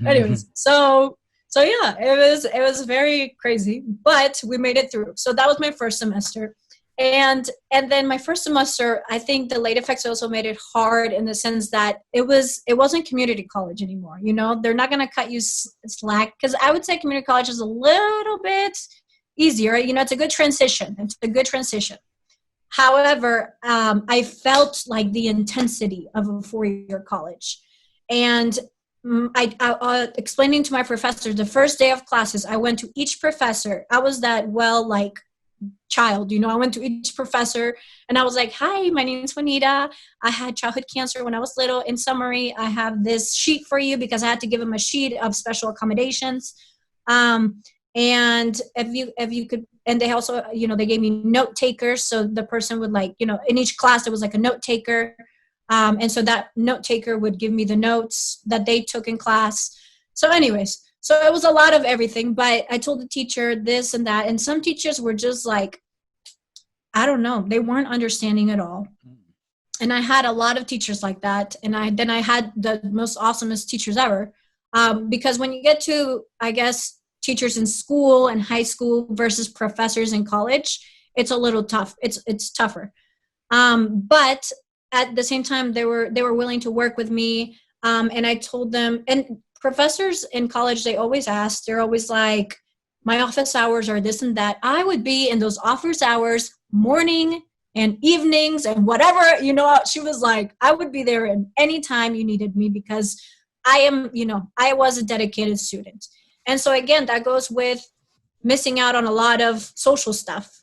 Anyways, so yeah, it was very crazy, but we made it through. So that was my first semester. And then my first semester, I think the late effects also made it hard, in the sense that it wasn't community college anymore. You know, they're not going to cut you slack, because I would say community college is a little bit easier. You know, it's a good transition. However, I felt like the intensity of a 4-year college. And I explaining to my professors, the first day of classes, I went to each professor. I was that child, you know, I went to each professor, and I was like, hi, my name is Juanita. I had childhood cancer when I was little. In summary, I have this sheet for you, because I had to give them a sheet of special accommodations. And if you could, and they also, you know, they gave me note takers. So the person would, like, you know, in each class, there was like a note taker. And so that note taker would give me the notes that they took in class. So anyways, so it was a lot of everything, but I told the teacher this and that. And some teachers were just like, I don't know, they weren't understanding at all. And I had a lot of teachers like that. And then I had the most awesomest teachers ever. Because when you get to, I guess, teachers in school and high school versus professors in college, it's a little tough. It's tougher. But at the same time, they were willing to work with me. And I told them, and professors in college, they always ask, they're always like, my office hours are this and that. I would be in those office hours morning and evenings and whatever, she was like, I would be there at any time you needed me because I was a dedicated student. And so again, that goes with missing out on a lot of social stuff.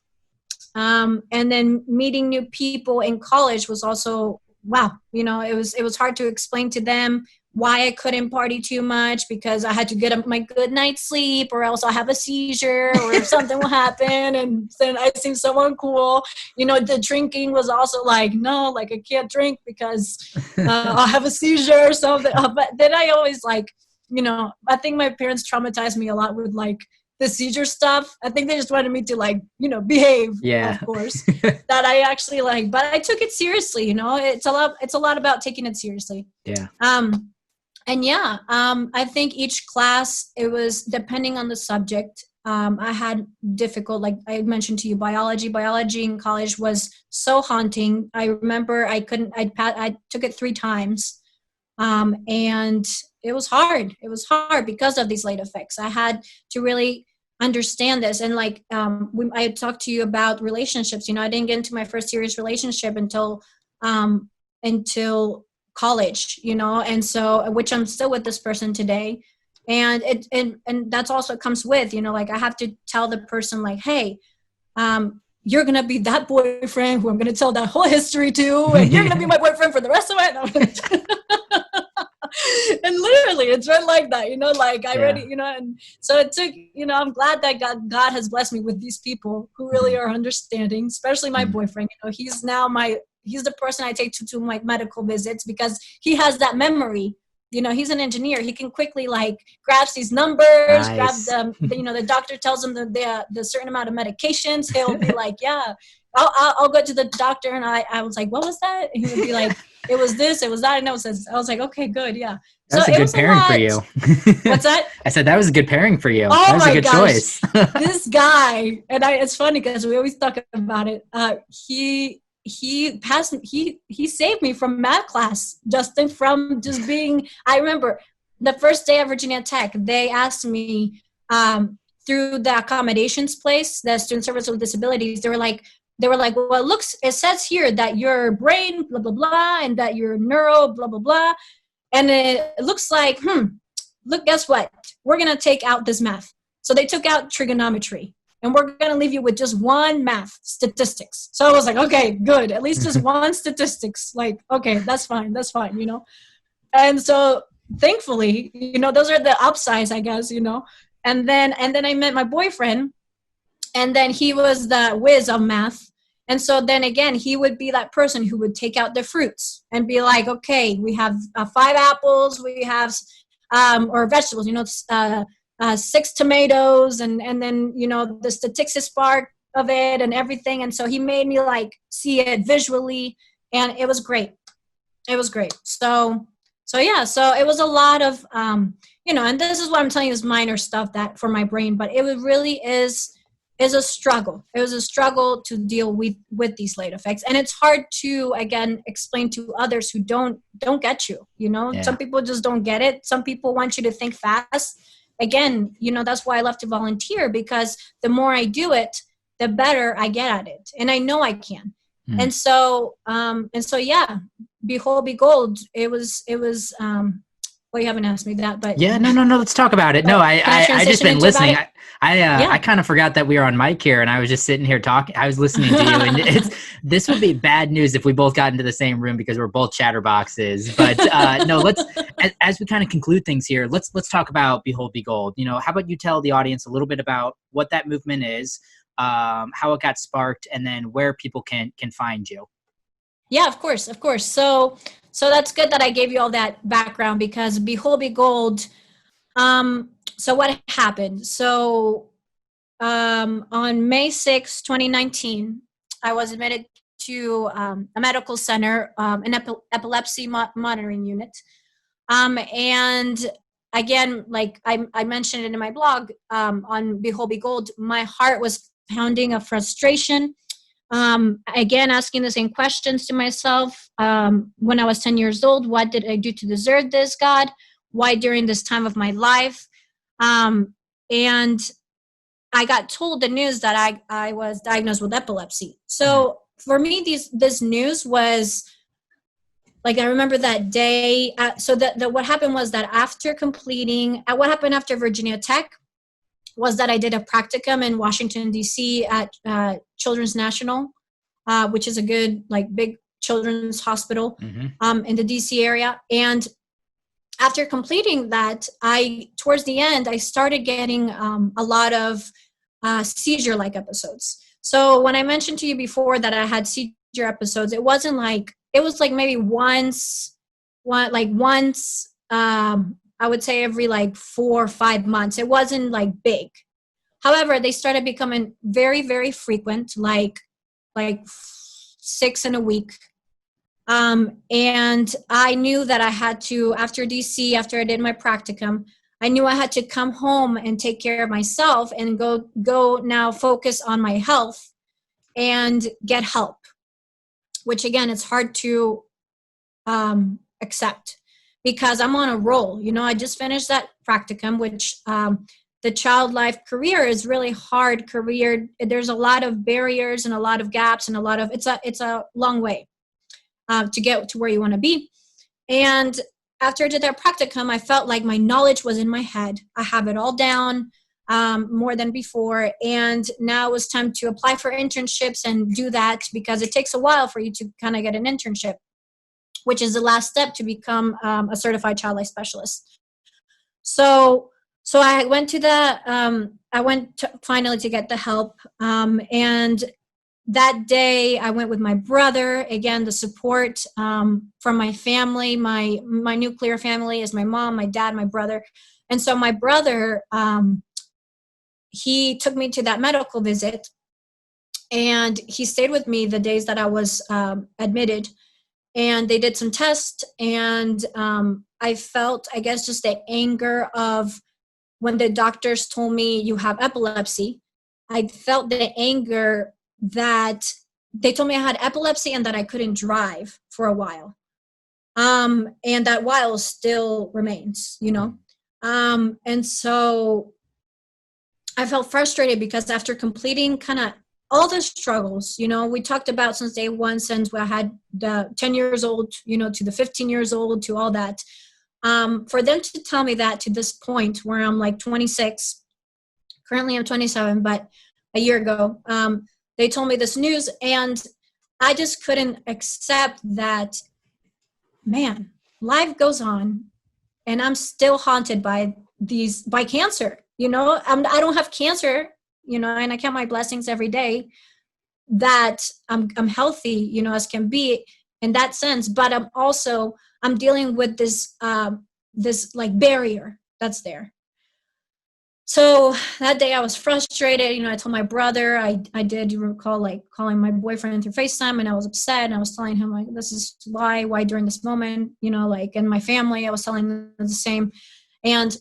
And then meeting new people in college was also, wow. It was hard to explain to them why I couldn't party too much because I had to get my good night's sleep or else I'll have a seizure or something will happen and then I seem so uncool. The drinking was also like, no, like I can't drink because I'll have a seizure or something. But then I always like, I think my parents traumatized me a lot with like the seizure stuff. I think they just wanted me to like, behave, of course, that I actually like, but I took it seriously, it's a lot about taking it seriously. Yeah. I think each class, it was depending on the subject. I had difficult, like I mentioned to you, biology in college was so haunting. I remember I took it 3 times. And it was hard. It was hard because of these late effects. I had to really understand this. And like, I talked to you about relationships, I didn't get into my first serious relationship until college, and so, which I'm still with this person today. And and that's also comes with, like I have to tell the person like, hey, you're going to be that boyfriend who I'm going to tell that whole history to, and you're going to be my boyfriend for the rest of it. And literally it's right like that, like I already, and so it took, I'm glad that God has blessed me with these people who really are understanding, especially my boyfriend. He's the person I take to my medical visits because he has that memory. He's an engineer. He can quickly like grabs these numbers, Nice. grab the doctor tells him the certain amount of medications. He'll be like, yeah, I'll go to the doctor. And I was like, what was that? And he would be like, it was this, it was that. And I was like, okay, good. Yeah. That's a good pairing for you. What's that? I said, that was a good pairing for you. Oh that was my a good gosh. choice. This guy, and it's funny because we always talk about it. He saved me from math class, Justin, from just being, I remember the first day at Virginia Tech, they asked me through the accommodations place, the Student Service with Disabilities, they were like, well, it says here that your brain, blah, blah, blah, and that your neuro, blah, blah, blah. And it looks like, look, guess what? We're going to take out this math. So they took out trigonometry. And we're going to leave you with just one math, statistics. So I was like, okay, good. At least just one statistics. Like, okay, that's fine. And so thankfully, those are the upsides, I guess, And then I met my boyfriend, and then he was the whiz of math. And so then again, he would be that person who would take out the fruits and be like, okay, we have 5 apples, we have, or vegetables, 6 tomatoes, and then, the statistics part of it and everything. And so he made me like see it visually, and it was great. So it was a lot of, and this is what I'm telling you is minor stuff that for my brain, but it really is a struggle. It was a struggle to deal with these late effects. And it's hard to, again, explain to others who don't get you, Yeah. Some people just don't get it. Some people want you to think fast. Again, that's why I love to volunteer, because the more I do it, the better I get at it. And I know I can. And so, yeah, Behold, Begold, it was, well, you haven't asked me that, but yeah, no, let's talk about it. No, I just been listening. I kind of forgot that we were on mic here, and I was just sitting here talking. I was listening to you, and this would be bad news if we both got into the same room because we're both chatterboxes. But no, let's as we kind of conclude things here, let's talk about Behold, Begold. How about you tell the audience a little bit about what that movement is, how it got sparked, and then where people can find you. Yeah, of course. So that's good that I gave you all that background, because Behold, Begold. So what happened? So on May 6, 2019, I was admitted to a medical center, an epilepsy monitoring unit. And again, like I mentioned it in my blog on Behold Begold, my heart was pounding of frustration. Again, asking the same questions to myself. When I was 10 years old, what did I do to deserve this, God? Why during this time of my life? And I got told the news that I was diagnosed with epilepsy. So for me, this news was like, I remember that day. So what happened was that after completing, what happened after Virginia Tech was that I did a practicum in Washington, D.C. at Children's National, which is a good, like, big children's hospital in the D.C. area. And after completing that, towards the end, I started getting a lot of seizure-like episodes. So when I mentioned to you before that I had seizure episodes, it was like maybe once, I would say every like 4 or 5 months. It wasn't like big. However, they started becoming very, very frequent, like 6 in a week. And I knew that I had to, after DC, after I did my practicum, I knew I had to come home and take care of myself and go now focus on my health and get help, which again, it's hard to accept because I'm on a roll. I just finished that practicum, which the child life career is really hard career. There's a lot of barriers and a lot of gaps and it's a long way to get to where you want to be. And after I did that practicum, I felt like my knowledge was in my head. I have it all down more than before. And now it was time to apply for internships and do that because it takes a while for you to kind of get an internship, which is the last step to become a certified child life specialist. So I went finally to get the help. And that day I went with my brother. Again, the support from my family, my nuclear family is my mom, my dad, my brother. And so my brother, he took me to that medical visit and he stayed with me the days that I was admitted. And they did some tests and I felt, I guess, just the anger of when the doctors told me you have epilepsy. I felt the anger that they told me I had epilepsy and that I couldn't drive for a while. And that while still remains, and so I felt frustrated because after completing kind of all the struggles, we talked about since day one, since I had the 10 years old, to the 15 years old, to all that, for them to tell me that to this point where I'm like 26, currently I'm 27, but a year ago, they told me this news and I just couldn't accept that, man, life goes on and I'm still haunted by cancer. I don't have cancer, and I count my blessings every day that I'm healthy, as can be in that sense. But I'm dealing with this like barrier that's there. So that day I was frustrated. I told my brother, I did, you recall, like calling my boyfriend through FaceTime, and I was upset and I was telling him like, this is why during this moment, and my family, I was telling them the same. And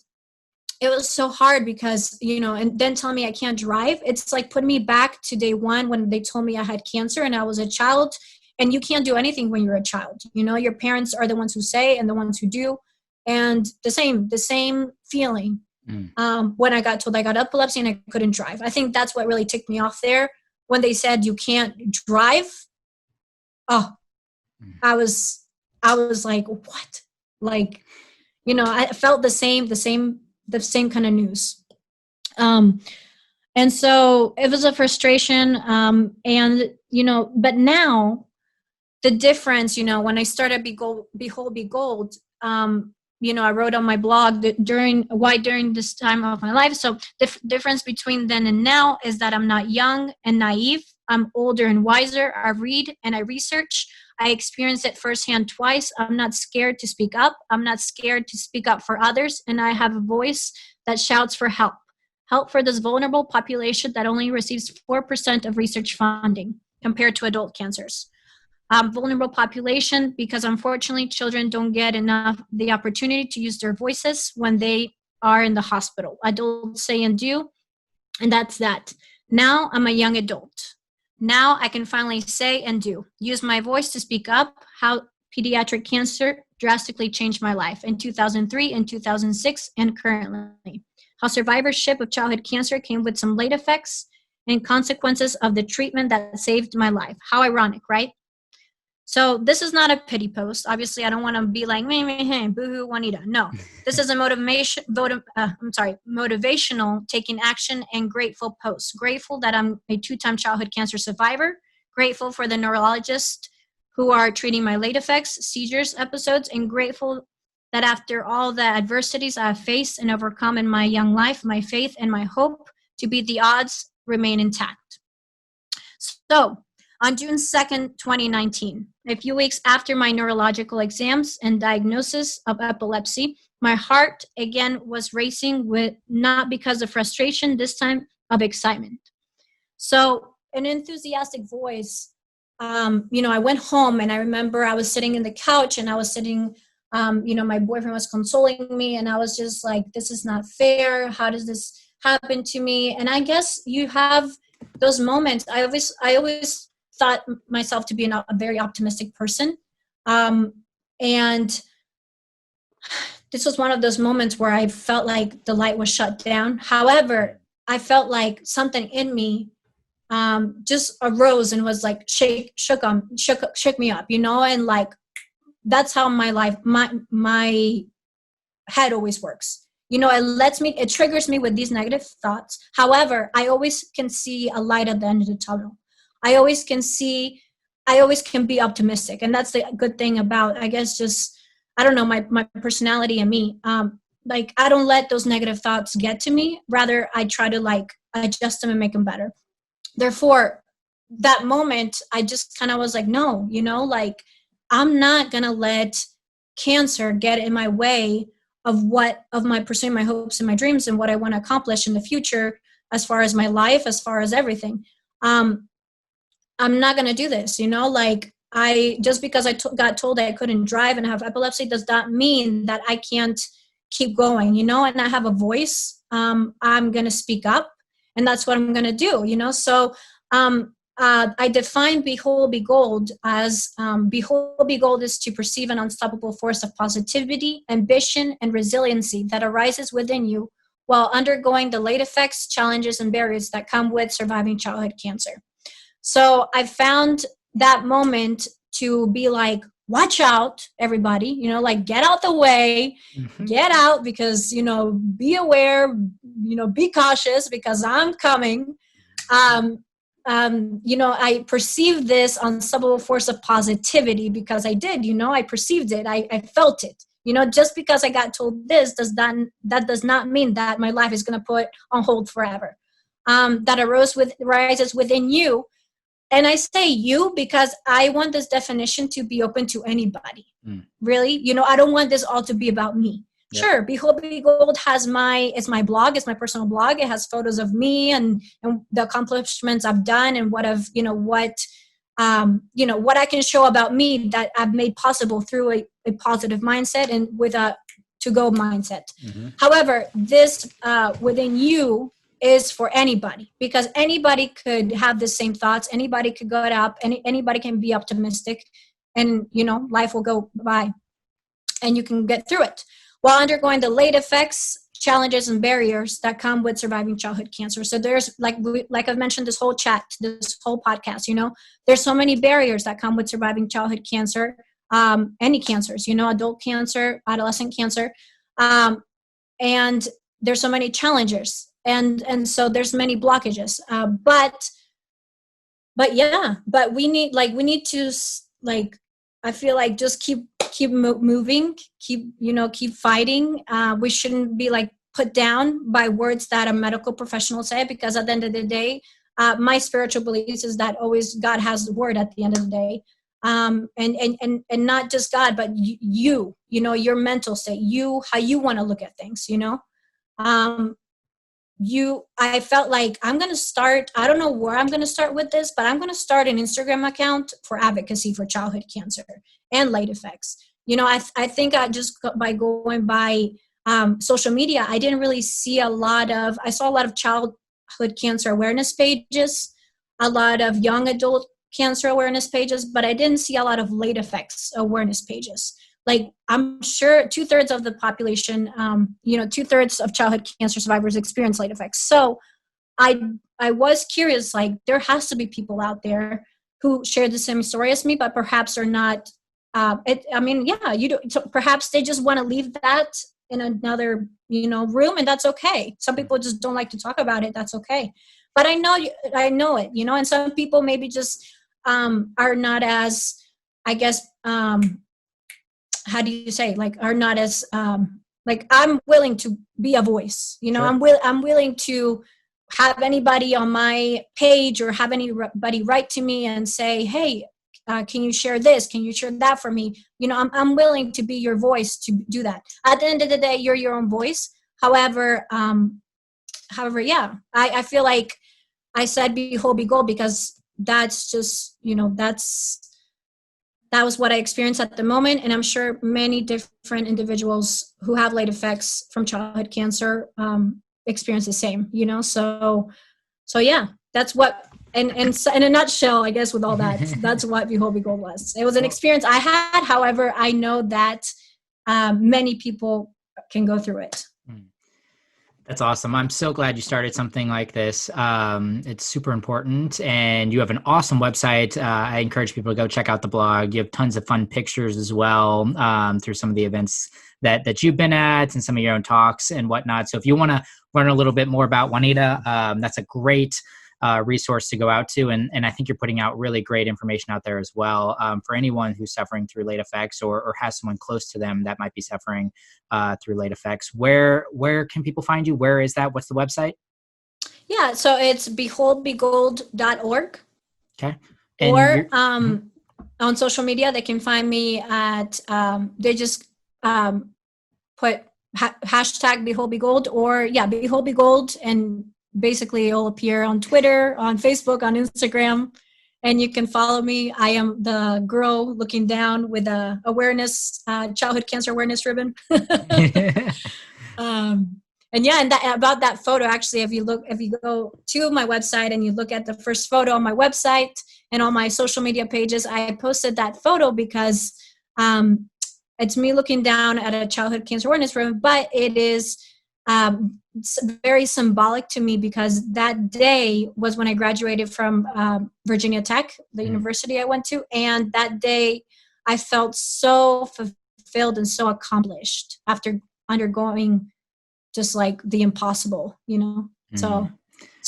it was so hard because, and then telling me I can't drive, it's like putting me back to day one when they told me I had cancer and I was a child, and you can't do anything when you're a child. Your parents are the ones who say and the ones who do. And the same feeling. When I got told I got epilepsy and I couldn't drive. I think that's what really ticked me off there. When they said you can't drive, I was like, what? Like, I felt the same kind of news. And so it was a frustration. And, but now the difference, when I started Behold Begold, I wrote on my blog that during this time of my life. So the difference between then and now is that I'm not young and naive. I'm older and wiser. I read and I research. I experienced it firsthand twice. I'm not scared to speak up. I'm not scared to speak up for others. And I have a voice that shouts for help. Help for this vulnerable population that only receives 4% of research funding compared to adult cancers. vulnerable population, because unfortunately children don't get enough the opportunity to use their voices when they are in the hospital. Adults say and do, and that's that. Now I'm a young adult. Now I can finally say and do, use my voice to speak up how pediatric cancer drastically changed my life in 2003, in 2006, and currently. How survivorship of childhood cancer came with some late effects and consequences of the treatment that saved my life. How ironic, right? So this is not a pity post. Obviously, I don't want to be like, boohoo, Juanita. No, this is a motivational, taking action, and grateful post. Grateful that I'm a 2-time childhood cancer survivor. Grateful for the neurologists who are treating my late effects, seizures episodes, and grateful that after all the adversities I have faced and overcome in my young life, my faith and my hope to beat the odds remain intact. So, on June 2nd, 2019, a few weeks after my neurological exams and diagnosis of epilepsy, my heart again was racing, with not because of frustration, this time of excitement. So an enthusiastic voice, I went home, and I remember I was sitting in the couch, and I was sitting, my boyfriend was consoling me, and I was just like, this is not fair. How does this happen to me? And I guess you have those moments. I always thought myself to be a very optimistic person. And this was one of those moments where I felt like the light was shut down. However, I felt like something in me just arose and was like shook me up, and like, that's how my life, my head always works. It triggers me with these negative thoughts. However, I always can see a light at the end of the tunnel. I always can be optimistic. And that's the good thing about, I guess, just, I don't know, my personality and me. Like, I don't let those negative thoughts get to me. Rather, I try to like adjust them and make them better. Therefore, that moment, I just kind of was like, no, like, I'm not going to let cancer get in my way of my pursuing my hopes and my dreams and what I want to accomplish in the future, as far as my life, as far as everything. I'm not going to do this, like, just because I got told I couldn't drive and have epilepsy does not mean that I can't keep going, and I have a voice. I'm going to speak up, and that's what I'm going to do, So I define Behold Begold as Behold Begold is to perceive an unstoppable force of positivity, ambition, and resiliency that arises within you while undergoing the late effects, challenges, and barriers that come with surviving childhood cancer. So I found that moment to be like, watch out, everybody, like, get out the way, get out, because, be aware, be cautious, because I'm coming. I perceived this unstoppable force of positivity because I did, I perceived it. I felt it, just because I got told this that does not mean that my life is going to put on hold forever. That rises within you. And I say you because I want this definition to be open to anybody. Really, I don't want this all to be about me. Yep. Sure, Behold Begold it's my blog, it's my personal blog. It has photos of me and the accomplishments I've done and what I can show about me that I've made possible through a positive mindset and with a to-go mindset. Mm-hmm. However, this within you is for anybody, because anybody could have the same thoughts. Anybody could go up, anybody can be optimistic, and life will go by and you can get through it while undergoing the late effects, challenges, and barriers that come with surviving childhood cancer. So there's like I've mentioned this whole podcast, there's so many barriers that come with surviving childhood cancer, any cancers, adult cancer, adolescent cancer, and there's so many challenges. And so there's many blockages, but we need to, I feel like, just keep moving, keep fighting. We shouldn't be put down by words that a medical professional say, because at the end of the day, my spiritual beliefs is that always God has the word at the end of the day. And not just God, but your mental state, how you want to look at things, I felt like I'm going to start, I don't know where I'm going to start with this, but I'm going to start an Instagram account for advocacy for childhood cancer and late effects. I think by going by social media, I didn't really see I saw a lot of childhood cancer awareness pages, a lot of young adult cancer awareness pages, but I didn't see a lot of late effects awareness pages. Like, I'm sure 2/3 of the population, 2/3 of childhood cancer survivors experience late effects. So I was curious, like, there has to be people out there who share the same story as me, but perhaps are not. So perhaps they just want to leave that in another, room, and that's okay. Some people just don't like to talk about it. That's okay. But I know it, and some people maybe just are not as, I guess, how do you say, like, are not as like, I'm willing to be a voice, Sure. I'm willing to have anybody on my page or have anybody write to me and say, hey, can you share this, can you share that for me? I'm willing to be your voice to do that. At the end of the day, you're your own voice. However, yeah, I feel like I said behold, be gold, because that's just, that was what I experienced at the moment. And I'm sure many different individuals who have late effects from childhood cancer experience the same, So yeah, that's what, and in a nutshell, I guess, with all that, that's what Behold Begold was. It was an experience I had. However, I know that many people can go through it. That's awesome. I'm so glad you started something like this. It's super important, and you have an awesome website. I encourage people to go check out the blog. You have tons of fun pictures as well through some of the events that you've been at and some of your own talks and whatnot. So if you want to learn a little bit more about Juanita, that's a great resource to go out to. And I think you're putting out really great information out there as well for anyone who's suffering through late effects or has someone close to them that might be suffering through late effects. Where can people find you? Where is that? What's the website? Yeah, so it's beholdbegold.org. Okay. And on social media, they can find me at, they just put hashtag BeholdBegold or BeholdBegold, and basically it'll appear on Twitter, on Facebook, on Instagram, and you can follow me. I am the girl looking down with a childhood cancer awareness ribbon. And about that photo, actually, if you go to my website and you look at the first photo on my website and on my social media pages, I posted that photo because it's me looking down at a childhood cancer awareness ribbon, but it is very symbolic to me because that day was when I graduated from Virginia Tech, the university I went to, and that day I felt so fulfilled and so accomplished after undergoing just like the impossible, So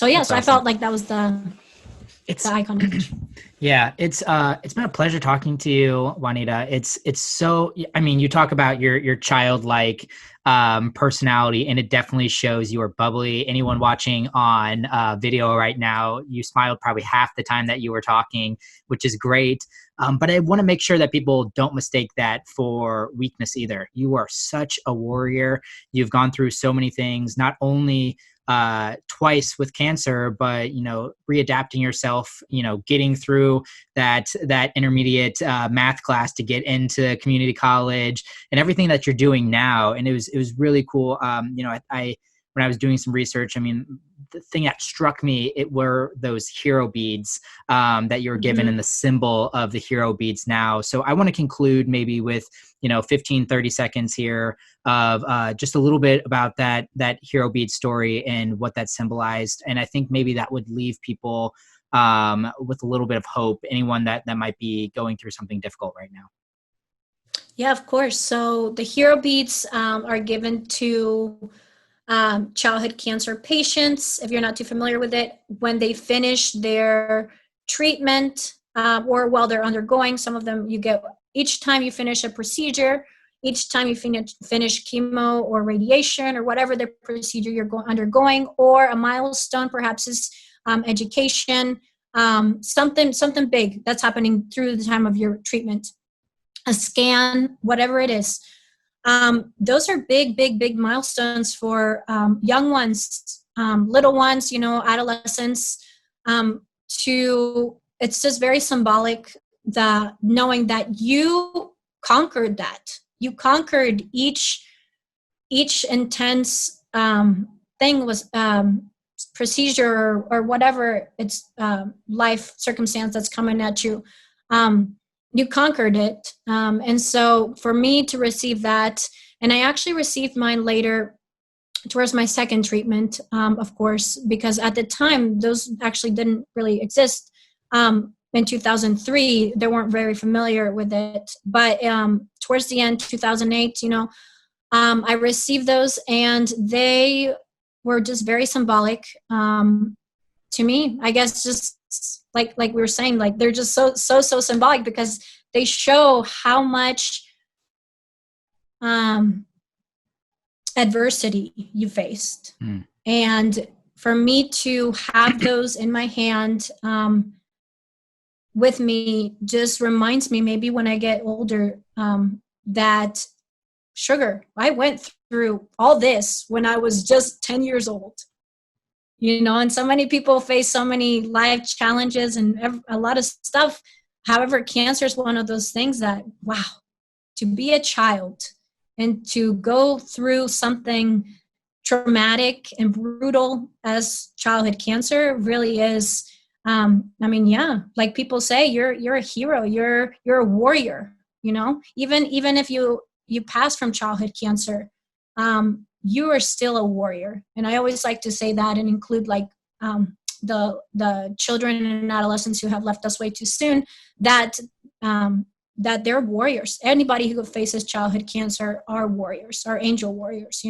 yeah, so awesome. I felt like that was the icon image. Yeah, it's been a pleasure talking to you, Juanita. It's so, I mean, you talk about your childlike personality, and it definitely shows. You are bubbly. Anyone watching on video right now, you smiled probably half the time that you were talking, which is great. But I want to make sure that people don't mistake that for weakness either. You are such a warrior. You've gone through so many things, not only twice with cancer, but, readapting yourself, getting through that intermediate math class to get into community college and everything that you're doing now. And it was really cool. When I was doing some research, I mean, the thing that struck me, it were those hero beads that you were given and the symbol of the hero beads now. So I want to conclude maybe with, 15, 30 seconds here of just a little bit about that hero bead story and what that symbolized. And I think maybe that would leave people with a little bit of hope, anyone that might be going through something difficult right now. Yeah, of course. So the hero beads are given to childhood cancer patients, if you're not too familiar with it, when they finish their treatment or while they're undergoing. Some of them you get each time you finish a procedure, each time you finish chemo or radiation or whatever the procedure you're undergoing, or a milestone, perhaps is education, something big that's happening through the time of your treatment, a scan, whatever it is. Those are big milestones for young ones little ones, adolescents, it's just very symbolic, that knowing that you conquered that. You conquered each intense thing, was procedure or whatever it's life circumstance that's coming at you. You conquered it. And so for me to receive that, and I actually received mine later towards my second treatment, of course, because at the time, those actually didn't really exist. In 2003, they weren't very familiar with it. But towards the end, 2008, I received those, and they were just very symbolic to me. I guess just like we were saying, like they're just so symbolic, because they show how much adversity you faced. And for me to have those in my hand with me just reminds me, maybe when I get older, that sugar, I went through all this when I was just 10 years old, and so many people face so many life challenges and a lot of stuff. However, cancer is one of those things that, wow, to be a child and to go through something traumatic and brutal as childhood cancer really is, like people say, you're a hero, you're a warrior, even if you pass from childhood cancer, you are still a warrior. And I always like to say that and include the children and adolescents who have left us way too soon, that they're warriors. Anybody who faces childhood cancer are warriors, are angel warriors,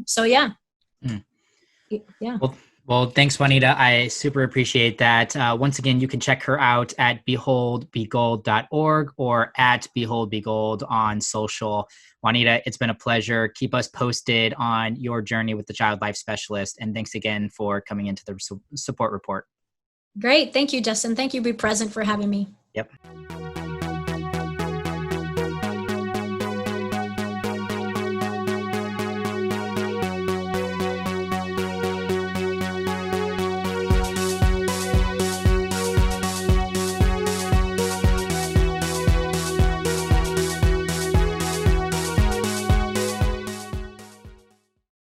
So yeah. Yeah. Well, thanks, Juanita. I super appreciate that. Once again, you can check her out at BeholdBegold.org or at BeholdBegold on social. Juanita, it's been a pleasure. Keep us posted on your journey with the Child Life Specialist. And thanks again for coming into the support report. Great. Thank you, Justin. Thank you, Be Present, for having me. Yep.